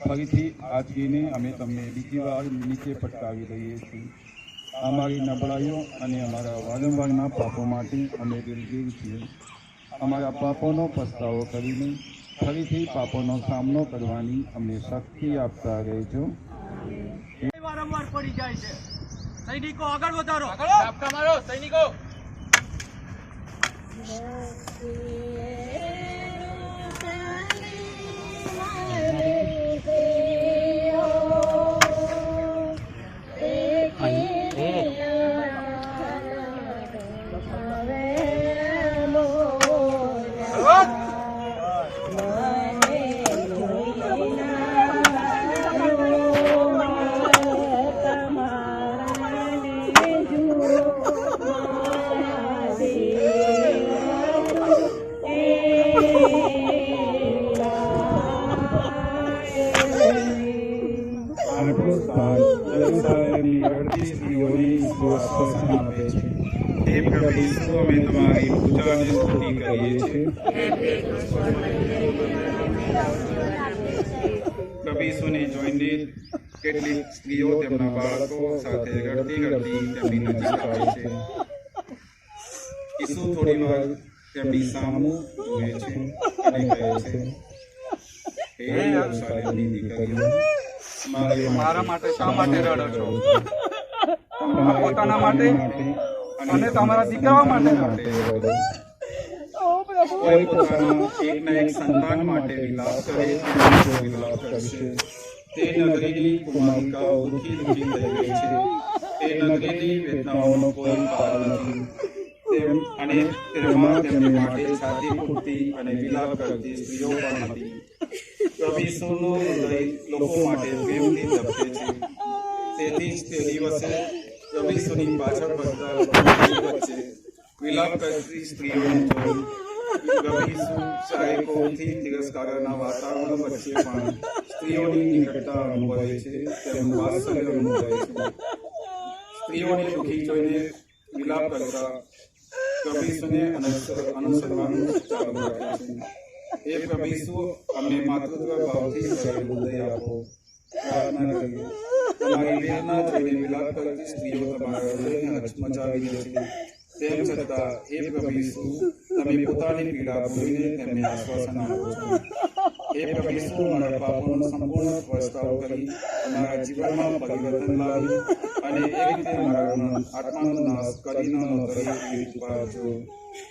ફરીથી આચરીને અમે તમને બીજી વાર નીચે પટકાવી દઈએ છીએ. અમારી નબળાઈઓ અને અમારા વારંવારના પાપો માટે અમે દિલગીર છીએ. અમારા પાપોનો પસ્તાવો કરીને ફરીથી પાપોનો સામનો કરવાની અમને શક્તિ આપતા રહેજો. વારંવાર પડી જાય છે. સૈનિકો આગળ વધારો. આપકા મારો સૈનિકો. પ્રભુને જોઈને કેટલીક સ્ત્રીઓ તેમના બાળકો સાથે રડતી રડતી તેમની નજીક આવે છે. ઈસુ થોડી વાર તેમની સામું જુએ છે અને કહે છે, હે યરુશલેમની દીકરીઓ, મારા માટે શા માટે રડો છો? તમારા પોતાના માટે અને તમારા દીકરાઓ માટે રડો. કોઈ પોતાના એકના એક સંતાન માટે વિલાપ કરે વિલાપ કરશે, તે નગરીની કુમારિકાઓ દુઃખી દુઃખી થઈ ગઈ છે. તે નગરીની વેદનાઓનો કોઈ પાર નથી. અને તેમાં તેમની માટે છાતી ફૂટતી અને વિલાપ કરતી સ્ત્રીઓ પણ હતી. પ્રભુ ઈસુનું હૃદય લોકો માટે પ્રેમથી ધબકે છે. તેથી જ તે દિવસે પ્રભુ ઈસુની પાછળ બધા લોકોની વચ્ચે વિલાપ કરતી સ્ત્રીઓને જોઈ પ્રભુ ઈસુ સહાયકોથી તિરસ્કારના વાતાવરણ વચ્ચે પણ સ્ત્રીઓની નિકટતા અનુભવે છે. તેમનું વાત્સલ્ય અનુભવે છે. સ્ત્રીઓને દુઃખી જોઈને વિલાપ કરતા પ્રભુ ઈસુને અનુસરવાનું ચાલુ રાખે છે. હે પ્રભુ ઈસુ, અમને માતૃત્વ ભાવથી ભરેલું હૃદય આપો. પ્રાર્થના કરીએ. તમારી વેદના જોઈને વિલાપ કરતી સ્ત્રીઓ તમારા હૃદયને હચમચાવી દે છે. તેમ છતાં હે પ્રભુ ઈસુ, તમે પોતાની પીડા ભૂલીને તેમને આશ્વાસન આપો છો. હે પ્રભુ ઈસુ, મારા પાપોનો સંપૂર્ણ પસ્તાવો કરી અમારા જીવનમાં પરિવર્તન લાવી અને એક રીતે મારા આત્માનો નાશ કરી ન કરી પાડજો.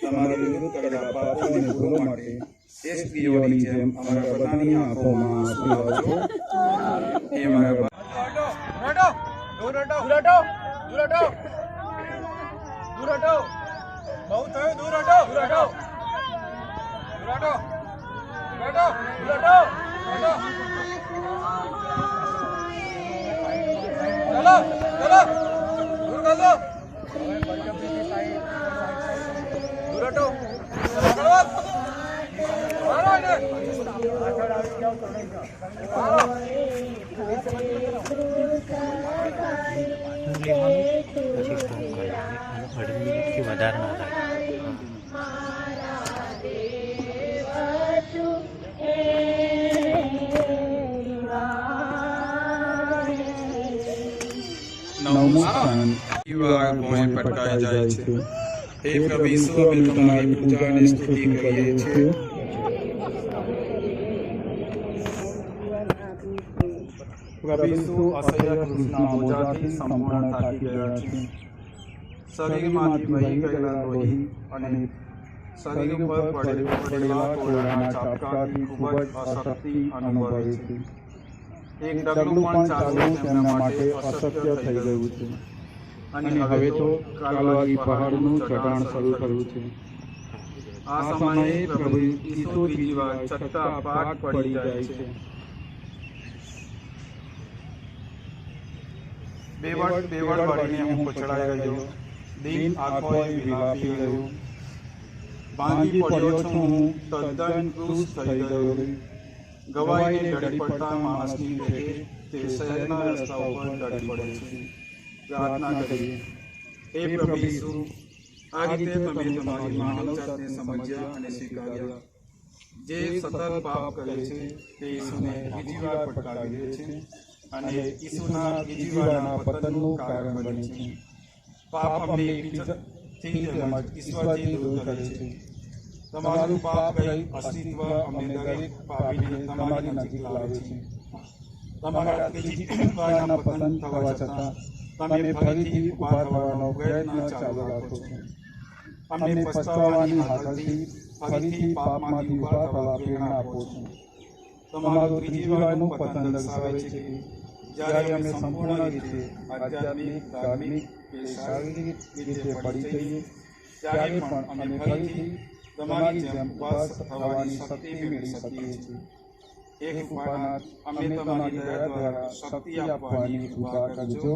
તમારી વિરુદ્ધ કરેલા પાપો અને ભૂલો માટે એ સ્ત્રીઓની જેમ અમારા બધાની આંખોમાં આંસુ લાવજો. હે મારા બહુ થયું, દૂર હટો. ચલો દૂર કર દો. દૂર હટો. વધારે ના થાય. નવમું સ્થાન યુવા ભોંય પટકાઈ જાય છે. હે પ્રભુ ઈસુ, અમે તમારી પૂજા અને સ્તુતિ કરીએ છીએ. પ્રભુ ઈસુ અસહ્ય ક્રૂસના બોજાથી સંપૂર્ણ થાકી ગયા છે. શરીરમાંથી વહી ગયેલા લોહી અને શરીર ઉપર પડેલા કોળાના ચાપકાથી ખૂબ જ અશક્તિ અનુભવે છે. એક ડગલું પણ ચાલવું તેમના માટે અશક્ય થઈ ગયું છે. અને હવે તો કાલવારી પહાડનું ચઢાણ શરૂ થયું છે. આ સમયે પ્રભુ ઈસુ બીજી વાર ચત્તા પાટ પડી જાય છે. બેવડ વળીને હું કચડાઈ ગયો. દિન આંખોએ વિલાપી ગયો. ભાંગી પડ્યો છું હું, તદ્દન ક્રૂસ થઈ ગયો. ગવાઈને ડરી પડતા માણસની પેટે તે શહેરના રસ્તા ઉપર ડરી પડે છે. પ્રાર્થના કરીએ. હે પ્રભુ ઈસુ, આ રીતે તમે તમારી માનવ જાતને સમજ્યા અને સ્વીકાર્યા. જે સતત પાપ કરે છે તે ઈસુને બીજી વાર પટકાવી દે છે અને ઈસુના બીજી વારના પતનનું કારણ બને છે. પાપ અમને એકબીજાથી તેમજ ઈશ્વરથી દૂર કરે છે. તમારું પાપ રહી અસ્તિત્વ અમને દરેક પાપીને તમારી નજીક લાવે છે. તમારા ત્રીજી વારના પતન થવા છતાં તમે ફરીથી ઉભા થવાનો પ્રયત્ન ચાલુ રાખો છો. અમને પછતાવાની હાલતથી ફરીથી પાપમાંથી ઉભા થવા પ્રેરણા આપો છો. તમારું ત્રીજી વારનું પતન દર્શાવે છે કે જ્યારે અમે સંપૂર્ણ રીતે આધ્યાત્મિક, ધાર્મિક કે શારીરિક રીતે પડી જઈએ ત્યારે પણ અમે ફરીથી તમારી જેમ ઉપવાસ થવાની શક્તિ મેળવી શકીએ છીએ. હે કૃપાનાથ, અમને તમારી દયા દ્વારા શક્તિ આપવાની કૃપા કરજો.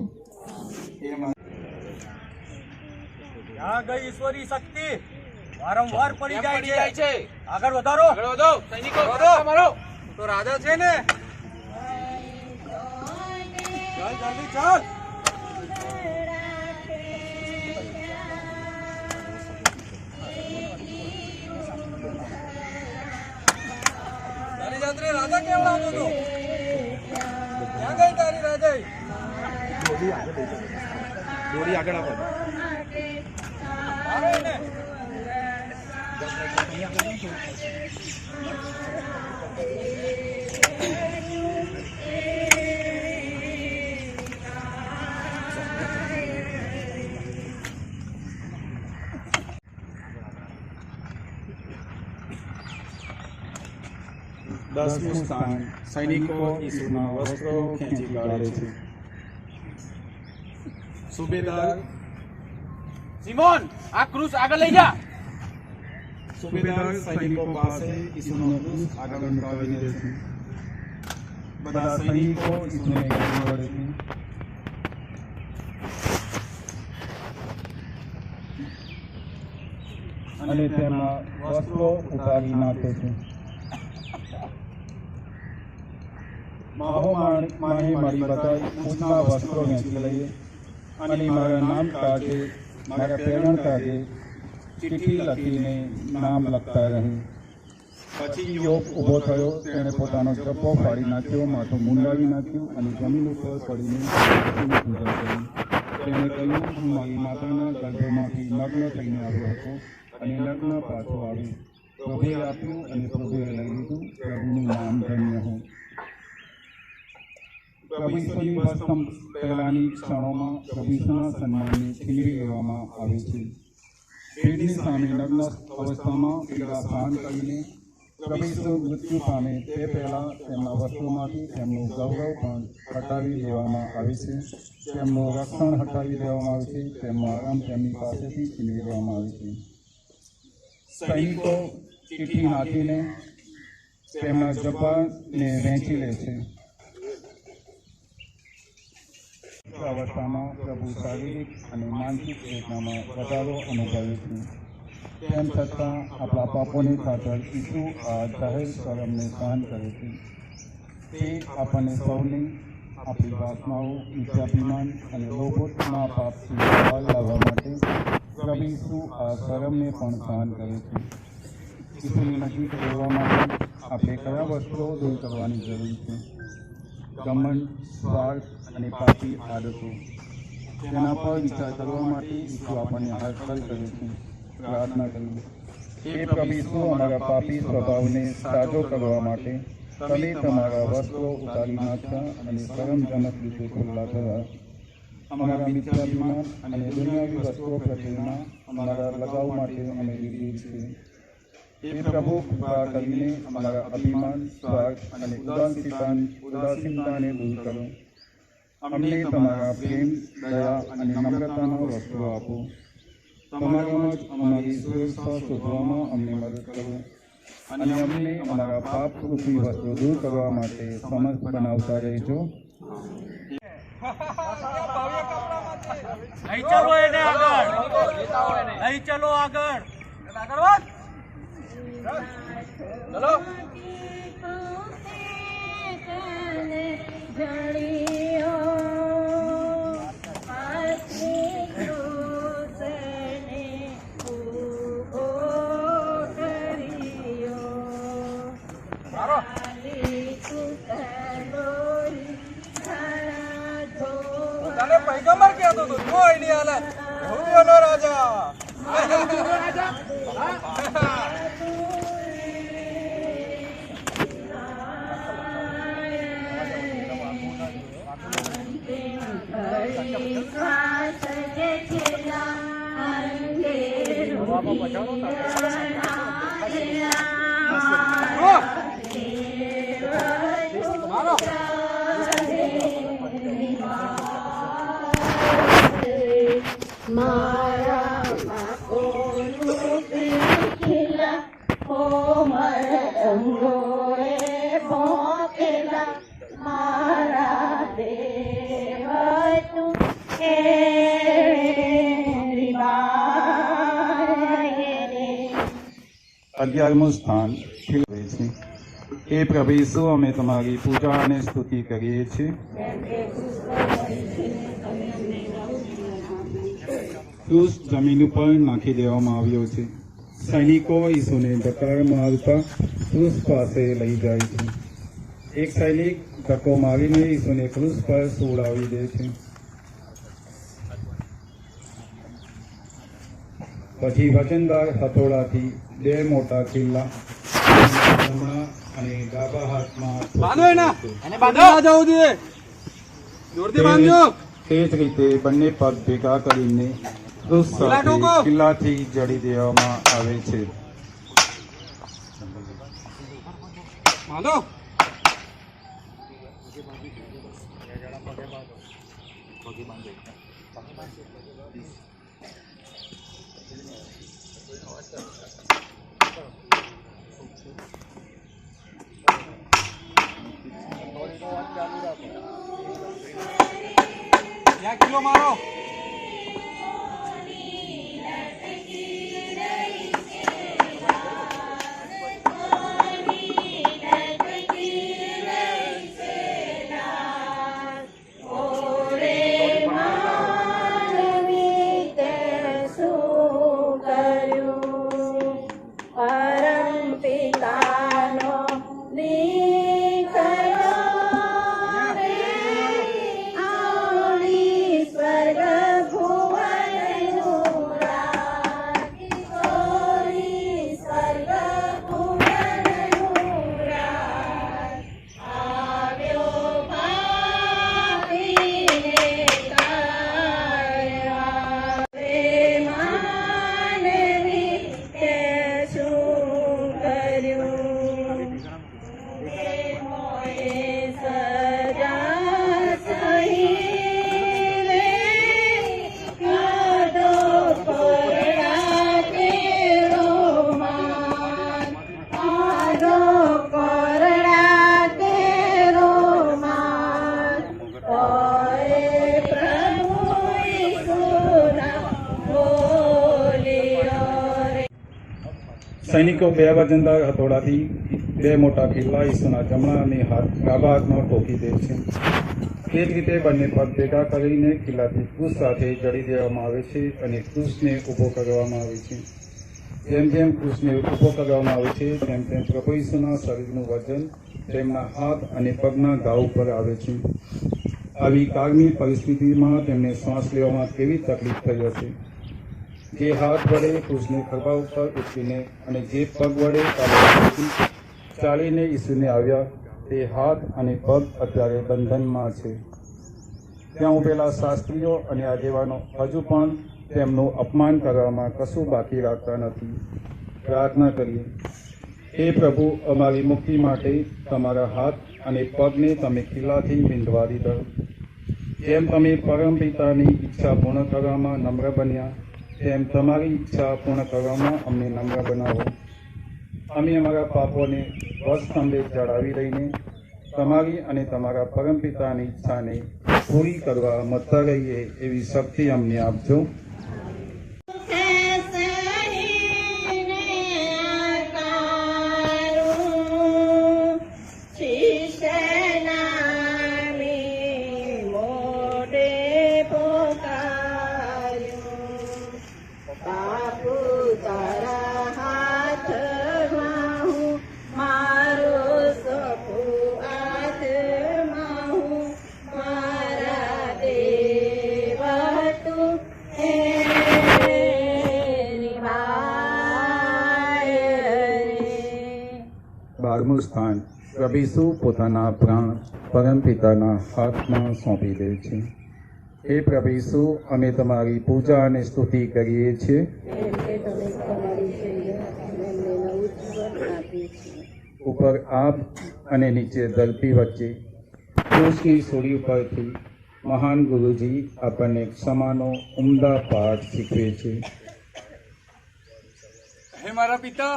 ત્યાં ગઈ ઈશ્વરી શક્તિ વારંવાર પડી જાય છે. આગળ વધારો. સૈનિકો મારો તો રાજા છે ને. ચાલ જલ્દી ચાલ. તારી જાત્રે રાજા કેમ આવતો હતો? ક્યાં ગઈ તારી રાજા? દોરી આગળ આપો. આવે ને. 10મું સ્થાન સૈનિકો ઈસુના વસ્ત્રો ખેંચી કાઢે છે. સુબેદાર સિમોન આ ક્રૂસ આગળ લઈ જા. સુબેદાર સૈનિકો પાસે ઈસુનો ક્રૂસ આગળ મુકાવી દે છે. બધા સૈનિકો ઈસુને ગળી વળે છે. અને તેમના વસ્ત્રો ઉતારી નાખે છે. મારી મારી બધા ઊંચના વસ્ત્રો વેચી લઈએ અને મારા નામ કાઢે, મારા પ્રેરણ કાઢે ચિઠ્ઠી લખીને નામ લખતા રહે. પછી યોગ ઊભો થયો, તેણે પોતાનો ચપ્પો ફાડી નાખ્યો, માથું મુંડાવી નાખ્યું અને જમીન ઉપર પડીને પૂજા કરી. તેણે કહ્યું, હું મારી માતાના ગર્ભમાંથી નગ્ન થઈને આવ્યો હતો અને નગ્ન પાછો આવ્યો. પ્રભુએ આપ્યું અને પ્રભુએ લઈ લીધું. પ્રભુનું નામ ધન્ય હોય. પ્રભુ ઈશ્વરની વસ્તમ પહેલાની ક્ષણોમાં પ્રભુ ઈશ્વરના સન્માનને છીનવી લેવામાં આવે છે. ભીડની સામે નગ્ન અવસ્થામાં પીડા સહન કરીને પ્રભુ ઈશ્વર મૃત્યુ પામે તે પહેલાં તેમના વસ્તુમાંથી તેમનું ગૌરવ પણ હટાવી દેવામાં આવે છે. તેમનું રક્ષણ હટાવી દેવામાં આવે છે. તેમનો આરામ તેમની પાસેથી છીનવી લેવામાં આવે છે. સૈનિકો ચિઠ્ઠી નાખીને તેમના જબ્બાને વહેંચી લે છે. અવસ્થામાં પ્રભુ શારીરિક અને માનસિક વેદનામાં વધારો અનુભવે છે. તેમ છતાં આપણા પાપોની ખાતર ઈસુ આ જાહેર શરમને સહન કરે છે. તે આપણને સૌને આપણી વાસનાઓ, મિથ્યાભિમાન અને લોભોના પાપથી બહાર લાવવા માટે પ્રભુ ઈસુ આ શરમને પણ સહન કરે છે. ઈસુની નજીક રહેવા માટે આપણે કયા વસ્ત્રો દૂર કરવાની જરૂર છે? ઘમંડ, સ્વાર્થ અને પાપી આદતો. તેના પર વિચાર કરવા માટે ઈસુ આપણને હાકલ કરે છે. પ્રાર્થના કરીએ. હે પ્રભુ ઈસુ, અમારા પાપી સ્વભાવને સાજો કરવા માટે તમે તમારા વસ્ત્રો ઉતારી નાખ્યા અને શરમજનક રીતે ખુલ્લા થયા. અમારા મિથ્યાભિમાન અને દુનિયાવી વસ્તુઓ પ્રત્યેના અમારા લગાવ માટે અમે લીધી છે. હે પ્રભુ, કૃપા કરીને અમારા અભિમાન, સ્વાર્થ અને ઉદાસીનતાને દૂર કરો. અમને તમારા પ્રેમ, દયા અને નમ્રતાનો વસ્ત્રો આપો. તમારામાં જ અમારી સુરક્ષા શોધવામાં અમને મદદ કરો અને અમને અમારા પાપ રૂપી વસ્ત્રો દૂર કરવા માટે સમર્થ બનાવતા રહેજો. લઈ ચલો એને આગળ, લઈ ચલો આગળ. ચલો પૈગંબર કહેતો હતો કોઈ નહીં હાલે ભૂમિઓનો રાજા અગિયારમું સ્થાન ખીલવે છે. એ પ્રભુ ઈસુ, અમે તમારી પૂજા અને સ્તુતિ કરીએ છીએ. ક્રૂસ જમીન ઉપર નાખી દેવામાં આવ્યો છે. સૈનિકો ઈસુને ધક્કા મારતા ક્રૂસ પાસે લઈ જાય છે. એક સૈનિક ધક્કો મારીને ઈસુને ક્રૂસ પર સુવડાવી દે છે. પછી વચનદાર હથોડાથી બે મોટા ખીલ્લા જમણા અને ડાબા હાથમાં બાંધો એના અને બાંધો ના જવું જોઈએ જોરથી બાંધજો. તે જ રીતે બંને પગ ભેગા કરીને ક્રૂસ સાથે ખીલ્લાથી જડી દેવામાં આવે છે. બાંધો. ત્યાં કિલો મારો. સૈનિકો 2 વજનદાર હથોડાથી 2 મોટા કિલ્લા ઈસુના જમણા અને ડાબા હાથમાં ઠોકી દે છે. તે જ રીતે બંને પગ ભેગા કરીને કિલ્લાથી ક્રૂસ સાથે જડી દેવામાં આવે છે અને ક્રૂસને ઊભો કરવામાં આવે છે. જેમ જેમ ક્રૂસને ઊભો કરવામાં આવે છે તેમ તેમ પ્રભુ ઈસુના શરીરનું વજન તેમના હાથ અને પગના ઘા ઉપર આવે છે. આવી કાળની પરિસ્થિતિમાં તેમને શ્વાસ લેવામાં કેવી તકલીફ થઈ હશે. જે હાથ વડે ક્રૂસને ખભા ઉપર ઉચકીને અને જે પગ વડે ચાલીને ઈસુને આવ્યા તે હાથ અને પગ અત્યારે બંધનમાં છે. ત્યાં ઉભેલા શાસ્ત્રીઓ અને આગેવાનો હજુ પણ તેમનું અપમાન કરવામાં કશું બાકી રાખતા નથી. પ્રાર્થના કરીએ. હે પ્રભુ, અમારી મુક્તિ માટે તમારા હાથ અને પગને તમે કિલ્લાથી વિંધવા દીધા. જેમ તમે પરમ પિતાની ઈચ્છા પૂર્ણ કરવામાં નમ્ર બન્યા તેમ તમારી ઈચ્છા પૂર્ણ કરવામાં અમને નમ્ર બનાવો. અમે અમારા પાપોને વસ્તંભે ચડાવી રહીને તમારી અને તમારા પરમપિતાની ઈચ્છાને પૂરી કરવા મથતા રહીએ એવી શક્તિ અમને આપજો. બારમું સ્થાન. પ્રભુ પોતાના પ્રાણ પરમપિતાના હાથમાં સોંપી દે છે. હે પ્રભુ, અમે તમારી પૂજા અને સ્તુતિ કરીએ છીએ. ઉપર આપ અને નીચે ધરતી વચ્ચે ક્રૂસની સોડી ઉપરથી મહાન ગુરુજી આપણને ક્ષમાનો ઉમદા પાઠ શીખવે છે. હે મારા પિતા,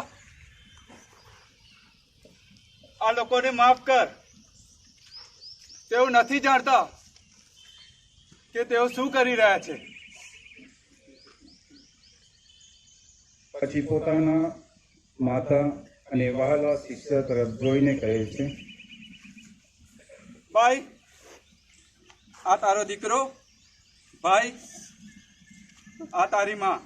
આ લોકોને માફ કર. તેઓ નથી જાણતા કે તેઓ શું કરી રહ્યા છે. પછી પોતાના માતા અને વહાલા શિષ્ય તરફ જોઈને કહે છે, ભાઈ, આ તારો દીકરો. ભાઈ, આ તારી માં.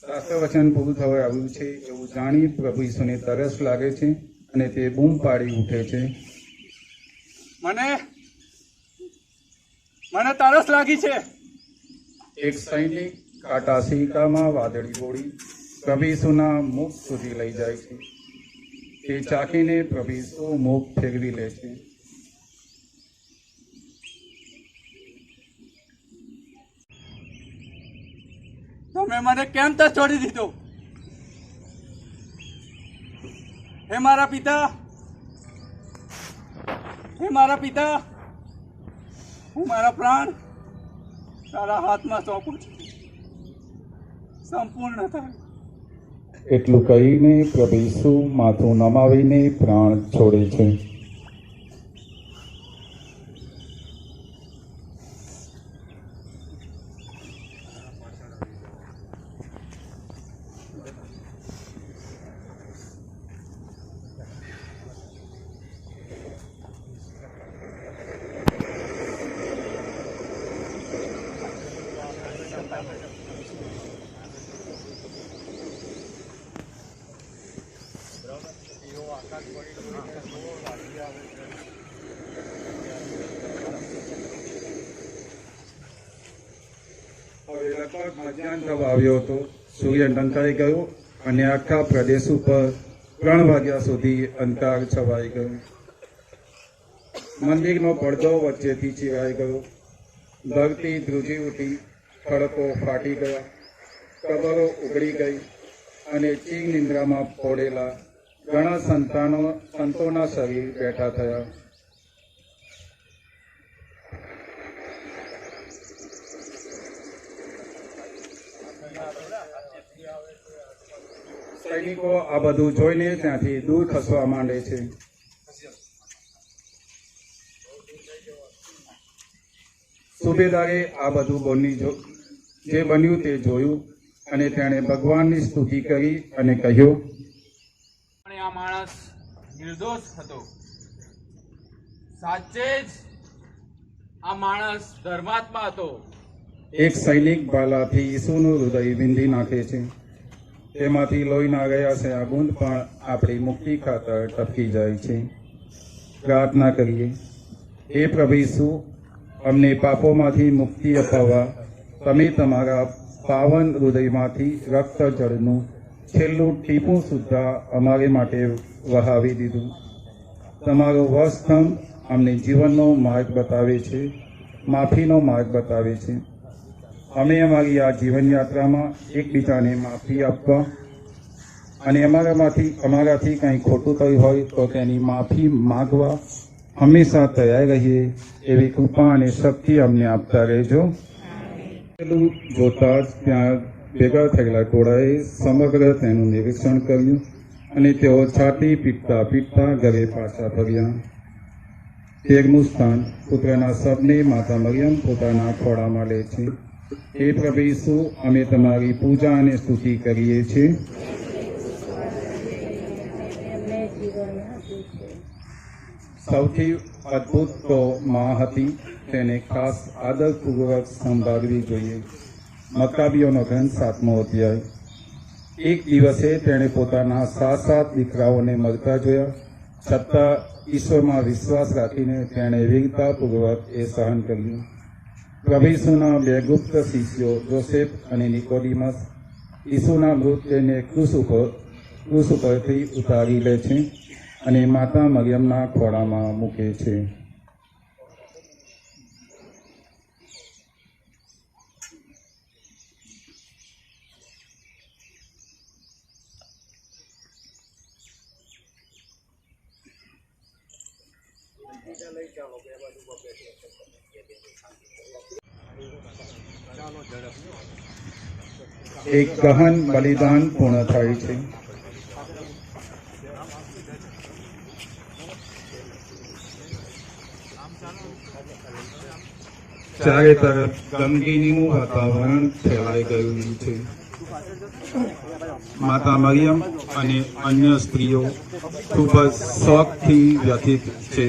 શાસ્ત્ર વચન પૂરું થવા આવ્યું છે એવું જાણી પ્રભુ ઈસુને તરસ લાગે છે અને તે બૂમ પાડી ઉઠે છે, મને તરસ લાગી છે. એક સૈનિક કાંટા સિક્કામાં વાદળી ગોળી પ્રભુ ઈસુના મુખ સુધી લઈ જાય છે. તે ચાખીને પ્રભુ ઈસુ મુખ ફેરવી લે છે. તમે મને કેમ તો છોડી દીધો? હે મારા પિતા, હે મારા પિતા, હું મારા પ્રાણ તારા હાથમાં સોંપું છું, સંપૂર્ણ થાય. એટલું કહીને પ્રભુ ઈસુ માથું નમાવીને પ્રાણ છોડે છે. હવે લગભગ મધ્યાહન થવા આવ્યો હતો. સૂર્ય ઢંકાઈ ગયો અને આખા પ્રદેશ ઉપર 3 વાગ્યા સુધી અંધાર છવાઈ ગયો. મંદિરનો પડદો વચ્ચેથી ચીરાઈ ગયો. ધરતી ધ્રુજી ઉઠી, ખડકો ફાટી ગયા, કબરો ઉઘડી ગઈ અને ચીર નિંદ્રામાં પડેલા ઘણા સંતોના શરીર બેઠા થયા. સૈનિકો આ બધું જોઈને ત્યાંથી દૂર ખસવા માંડે છે. સુબેદારે આ બધું જે બન્યું તે જોયું અને તેણે ભગવાનની સ્તુતિ કરી અને કહ્યું, આ માણસ નિર્દોષ હતો. સાચે જ આ માણસ ધર્માત્મા હતો. એક સૈનિક ભાલાથી ઈસુનું હૃદય વિંધી નાખે છે. તેમાંથી લોહીના ગયા છે આ બૂંદ પણ આપણી મુક્તિ ખાતર ટપકી જાય છે. પ્રાર્થના કરીએ. હે પ્રભુ ઈસુ, અમને પાપોમાંથી મુક્તિ અપાવવા તમે તમારા પાવન હૃદયમાંથી રક્ત જળનું છેલ્લું ટીપું સુદ્ધા અમારે માટે વહાવી દીધું. તમારો વસ્તંભ અમને જીવનનો માર્ગ બતાવે છે, માફીનો માર્ગ બતાવે છે. અમે અમારી આ જીવનયાત્રામાં એકબીજાને માફી આપવા અને અમારાથી કંઈ ખોટું થયું હોય તો તેની માફી માગવા હંમેશા તૈયાર રહીએ એવી કૃપા અને શક્તિ અમને આપતા રહેજો. જોતા જ ત્યાં ભેગા થયેલા ટોળાએ સમગ્ર તેનું નિરીક્ષણ કર્યું અને તેઓ છાતી પીટતા પીટતા ઘરે પાછા ફર્યા. 13મું સ્થાન પુત્રના શબને માતા મરિયમ પોતાના ખોળામાં લે છે. હે પ્રભુ ઈસુ, અમે તમારી પૂજા અને સ્તુતિ કરીએ છીએ. સૌથી અદ્ભુત તો માં હતી, તેને ખાસ આદરપૂર્વક સંભાળવી જોઈએ. મક્કાબીઓનો ગ્રંથ 7મો અધ્યાય. એક દિવસે તેણે પોતાના 7 દીકરાઓને મરતા જોયા, છતાં ઈશ્વરમાં વિશ્વાસ રાખીને તેણે વીરતાપૂર્વક એ સહન કર્યું. પ્રભુ ઈસુના 2 ગુપ્ત શિષ્યો જોસેફ અને નિકોડિમસ ઈસુના મૃતદેહને ક્રૂસ ઉપરથી ઉતારી લે છે અને માતા મરિયમના ખોળામાં મૂકે છે. એક ગહન બલિદાન પૂર્ણ થાય છે. ચારે તરફ ગમગીનીનું વાતાવરણ ફેલાઈ ગયું છે. માતા મરિયમ અને અન્ય સ્ત્રીઓ ખૂબ જ શોકથી વ્યથિત છે.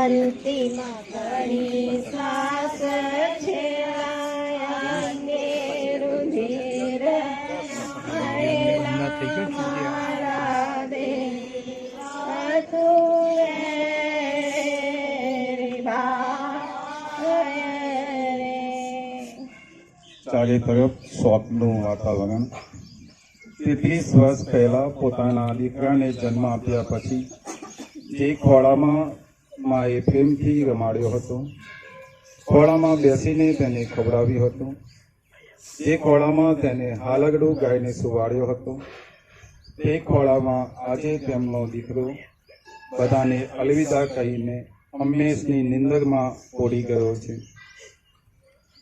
અંતિમ ઘડી શ્વાસ છે અંગે રુધિર મારા દેહ ચારે તરફ શોકનું વાતાવરણ. 33 વર્ષ પહેલા પોતાના દીકરાને જન્મ આપ્યા પછી જે ખોળામાં માએ પ્રેમથી રમાડ્યો હતો, ખોળામાં બેસીને તેને ખવડાવ્યો હતો, જે ખોળામાં તેને હાલગડું ગાઈને સુવાડ્યો હતો, તે ખોળામાં આજે તેમનો દીકરો બધાને અલવિદા કહીને હંમેશની નિંદરમાં પોડી ગયો છે.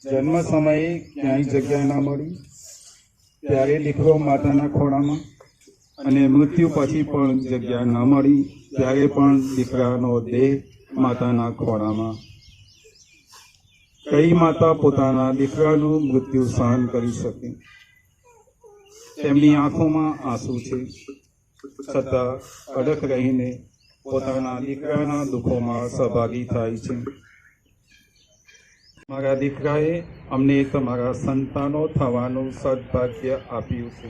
જન્મ સમયે ક્યાંય જગ્યા ના મળી ત્યારે દીકરો માતાના ખોળામાં, અને મૃત્યુ પછી પણ જગ્યા ન મળી ત્યારે પણ દીકરાનો દેહ માતાના ખોળામાં. કઈ માતા પોતાના દીકરાનું મૃત્યુ સહન કરી શકે? તેમની આંખોમાં આંસુ છે, છતાં અડગ રહીને પોતાના દીકરાના દુઃખોમાં સહભાગી થાય છે. મારા દીકરાએ અમને તમારા સંતાનો થવાનું સદભાગ્ય આપ્યું છે.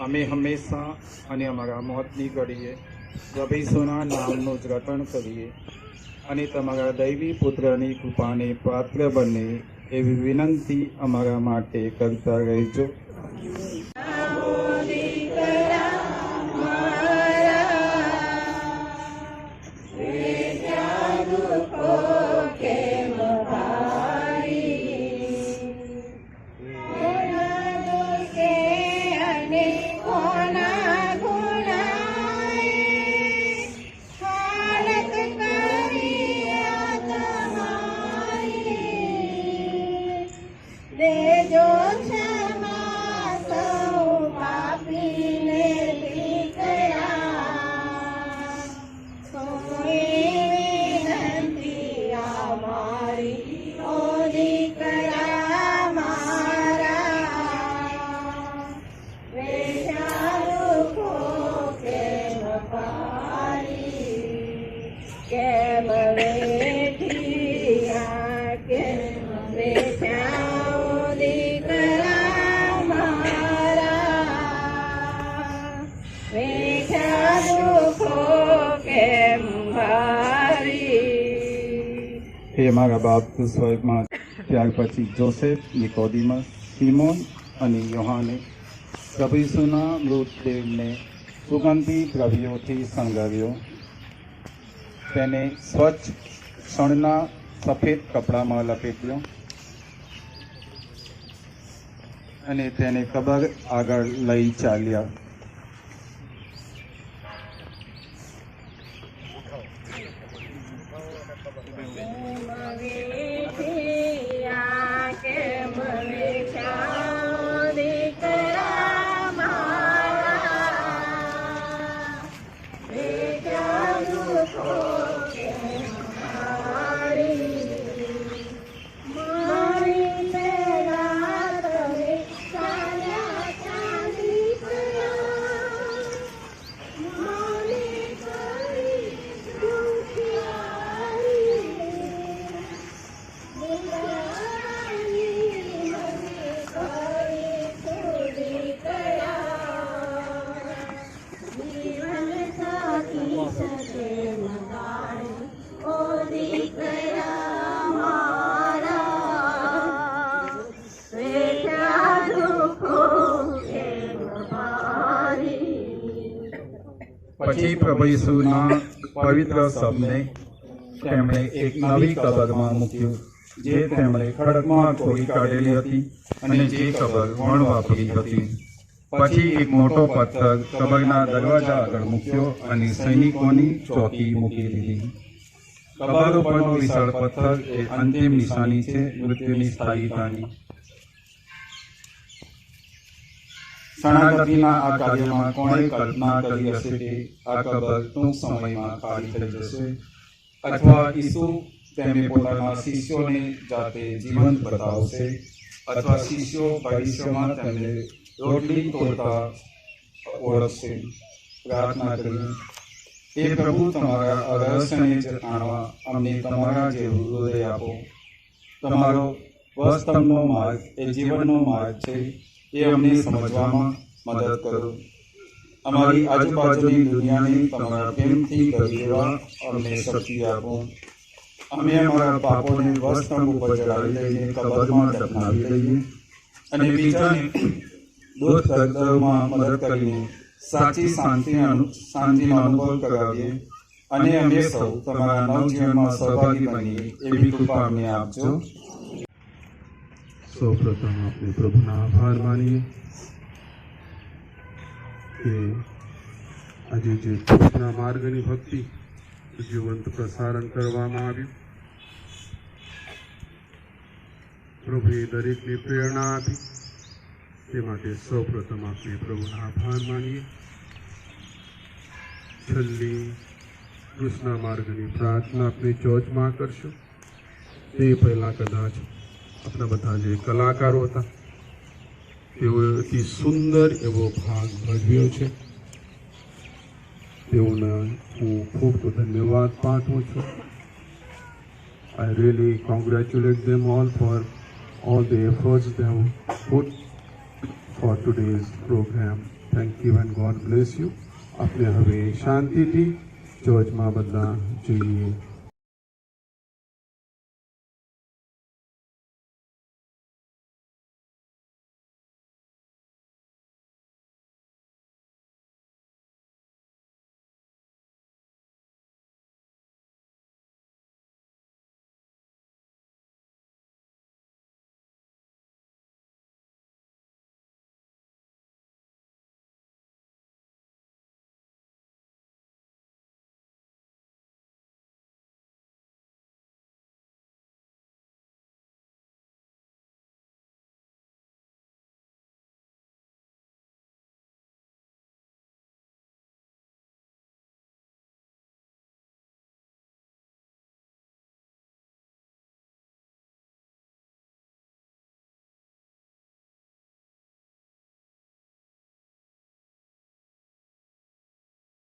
અમે હંમેશા અને અમારા મોતની ઘડીએ પ્રભુના નામનું જ રટણ કરીએ અને તમારા દૈવી પુત્રની કૃપાને પાત્ર બને એવી વિનંતી અમારા માટે કરતા રહેજો. દેજો ક્ષમા સૌ પાપીને દીકરા, સોની વિનંતી અમારી ઓ દીકરા મારા, વેચારું દુઃખો કેમ પારી, કેમ વેઠિયા, કેમ વેચારું હે મારા બાપ તું સ્વર્ગમાં. ત્યાર પછી જોસેફ, નિકોદીમસ, સિમોન અને યોહાને પ્રભુ ઈસુના મૃતદેહને સુગંધી દ્રવ્યોથી શણગાર્યો. તેને સ્વચ્છ શણના સફેદ કપડામાં લપેટ્યો અને તેને કબર આગળ લઈ ચાલ્યા. પછી પ્રભુ ઈસુના પવિત્ર શબને તેમણે એક નવી કબરમાં મૂક્યું, જે તેમણે ખડકમાં ખોદી કાઢેલી હતી અને જે કબર વણ વાપરી હતી. પછી એક મોટો પથ્થર કબરના દરવાજા આગળ મૂક્યો અને સૈનિકોની ચોકી મૂકી દીધી. કબર ઉપરનો વિશાળ પથ્થર એ અંતિમ નિશાની છે મૃત્યુની સ્થાયીતાની. શરણાગતિના આ કાર્યમાં કોણે કલ્પના કરી હશે કે આ કબર ટૂંક સમયમાં ખાલી થઈ જશે, અથવા ઈસુ તેમને પોતાના શિષ્યોને જાતે જીવંત બતાવશે, અથવા શિષ્યો ભવિષ્યમાં તેમને રોટલી તોડતા ઓળખશે. પ્રાર્થના કરીએ. એ પ્રભુ તમારા રહસ્યને જાણવા અમને તમારા જેવું હૃદય આપો. તમારો વાસ્તવનો માર્ગ એ જીવનનો માર્ગ છે એ અમને સમજવામાં મદદ કરો. અમારી આજુબાજુની દુનિયાને તમારા પ્રેમથી ભરી દેવા અમને શક્તિ આપો. અમે અમારા પાપોને વાસ્તવ ઉપર ચડાવી લઈને કબરમાં દફનાવી દઈએ અને બીજાને દૂર કરવામાં મદદ કરીને સાચી શાંતિનો અનુભવ કરાવીએ અને અમે સૌ તમારા નવજીવનમાં સહભાગી બનીએ એવી કૃપા અમને આપજો. સૌપ્રથમ આપણે પ્રભુના આભાર માનીએ કે આજે જે કૃષ્ણ માર્ગની ભક્તિ જીવંત પ્રસારણ કરવામાં આવ્યું, પ્રભુએ દરેકને પ્રેરણા આપી, તે માટે સૌપ્રથમ આપણે પ્રભુના આભાર માનીએ. છેલ્લી કૃષ્ણ માર્ગની પ્રાર્થના આપણે ચોચમાં કરશું. તે પહેલાં કદાચ આપણા બધા જે કલાકારો હતા તેઓએ અતિ સુંદર એવો ભાગ ભજવ્યો છે. તેઓને હું ખૂબ ધન્યવાદ પાઠવું છું. I really congratulate them all for all the efforts they have put for today's program. Thank you and God bless you. આપણે હવે શાંતિથી ચર્ચમાં બધા જઈએ.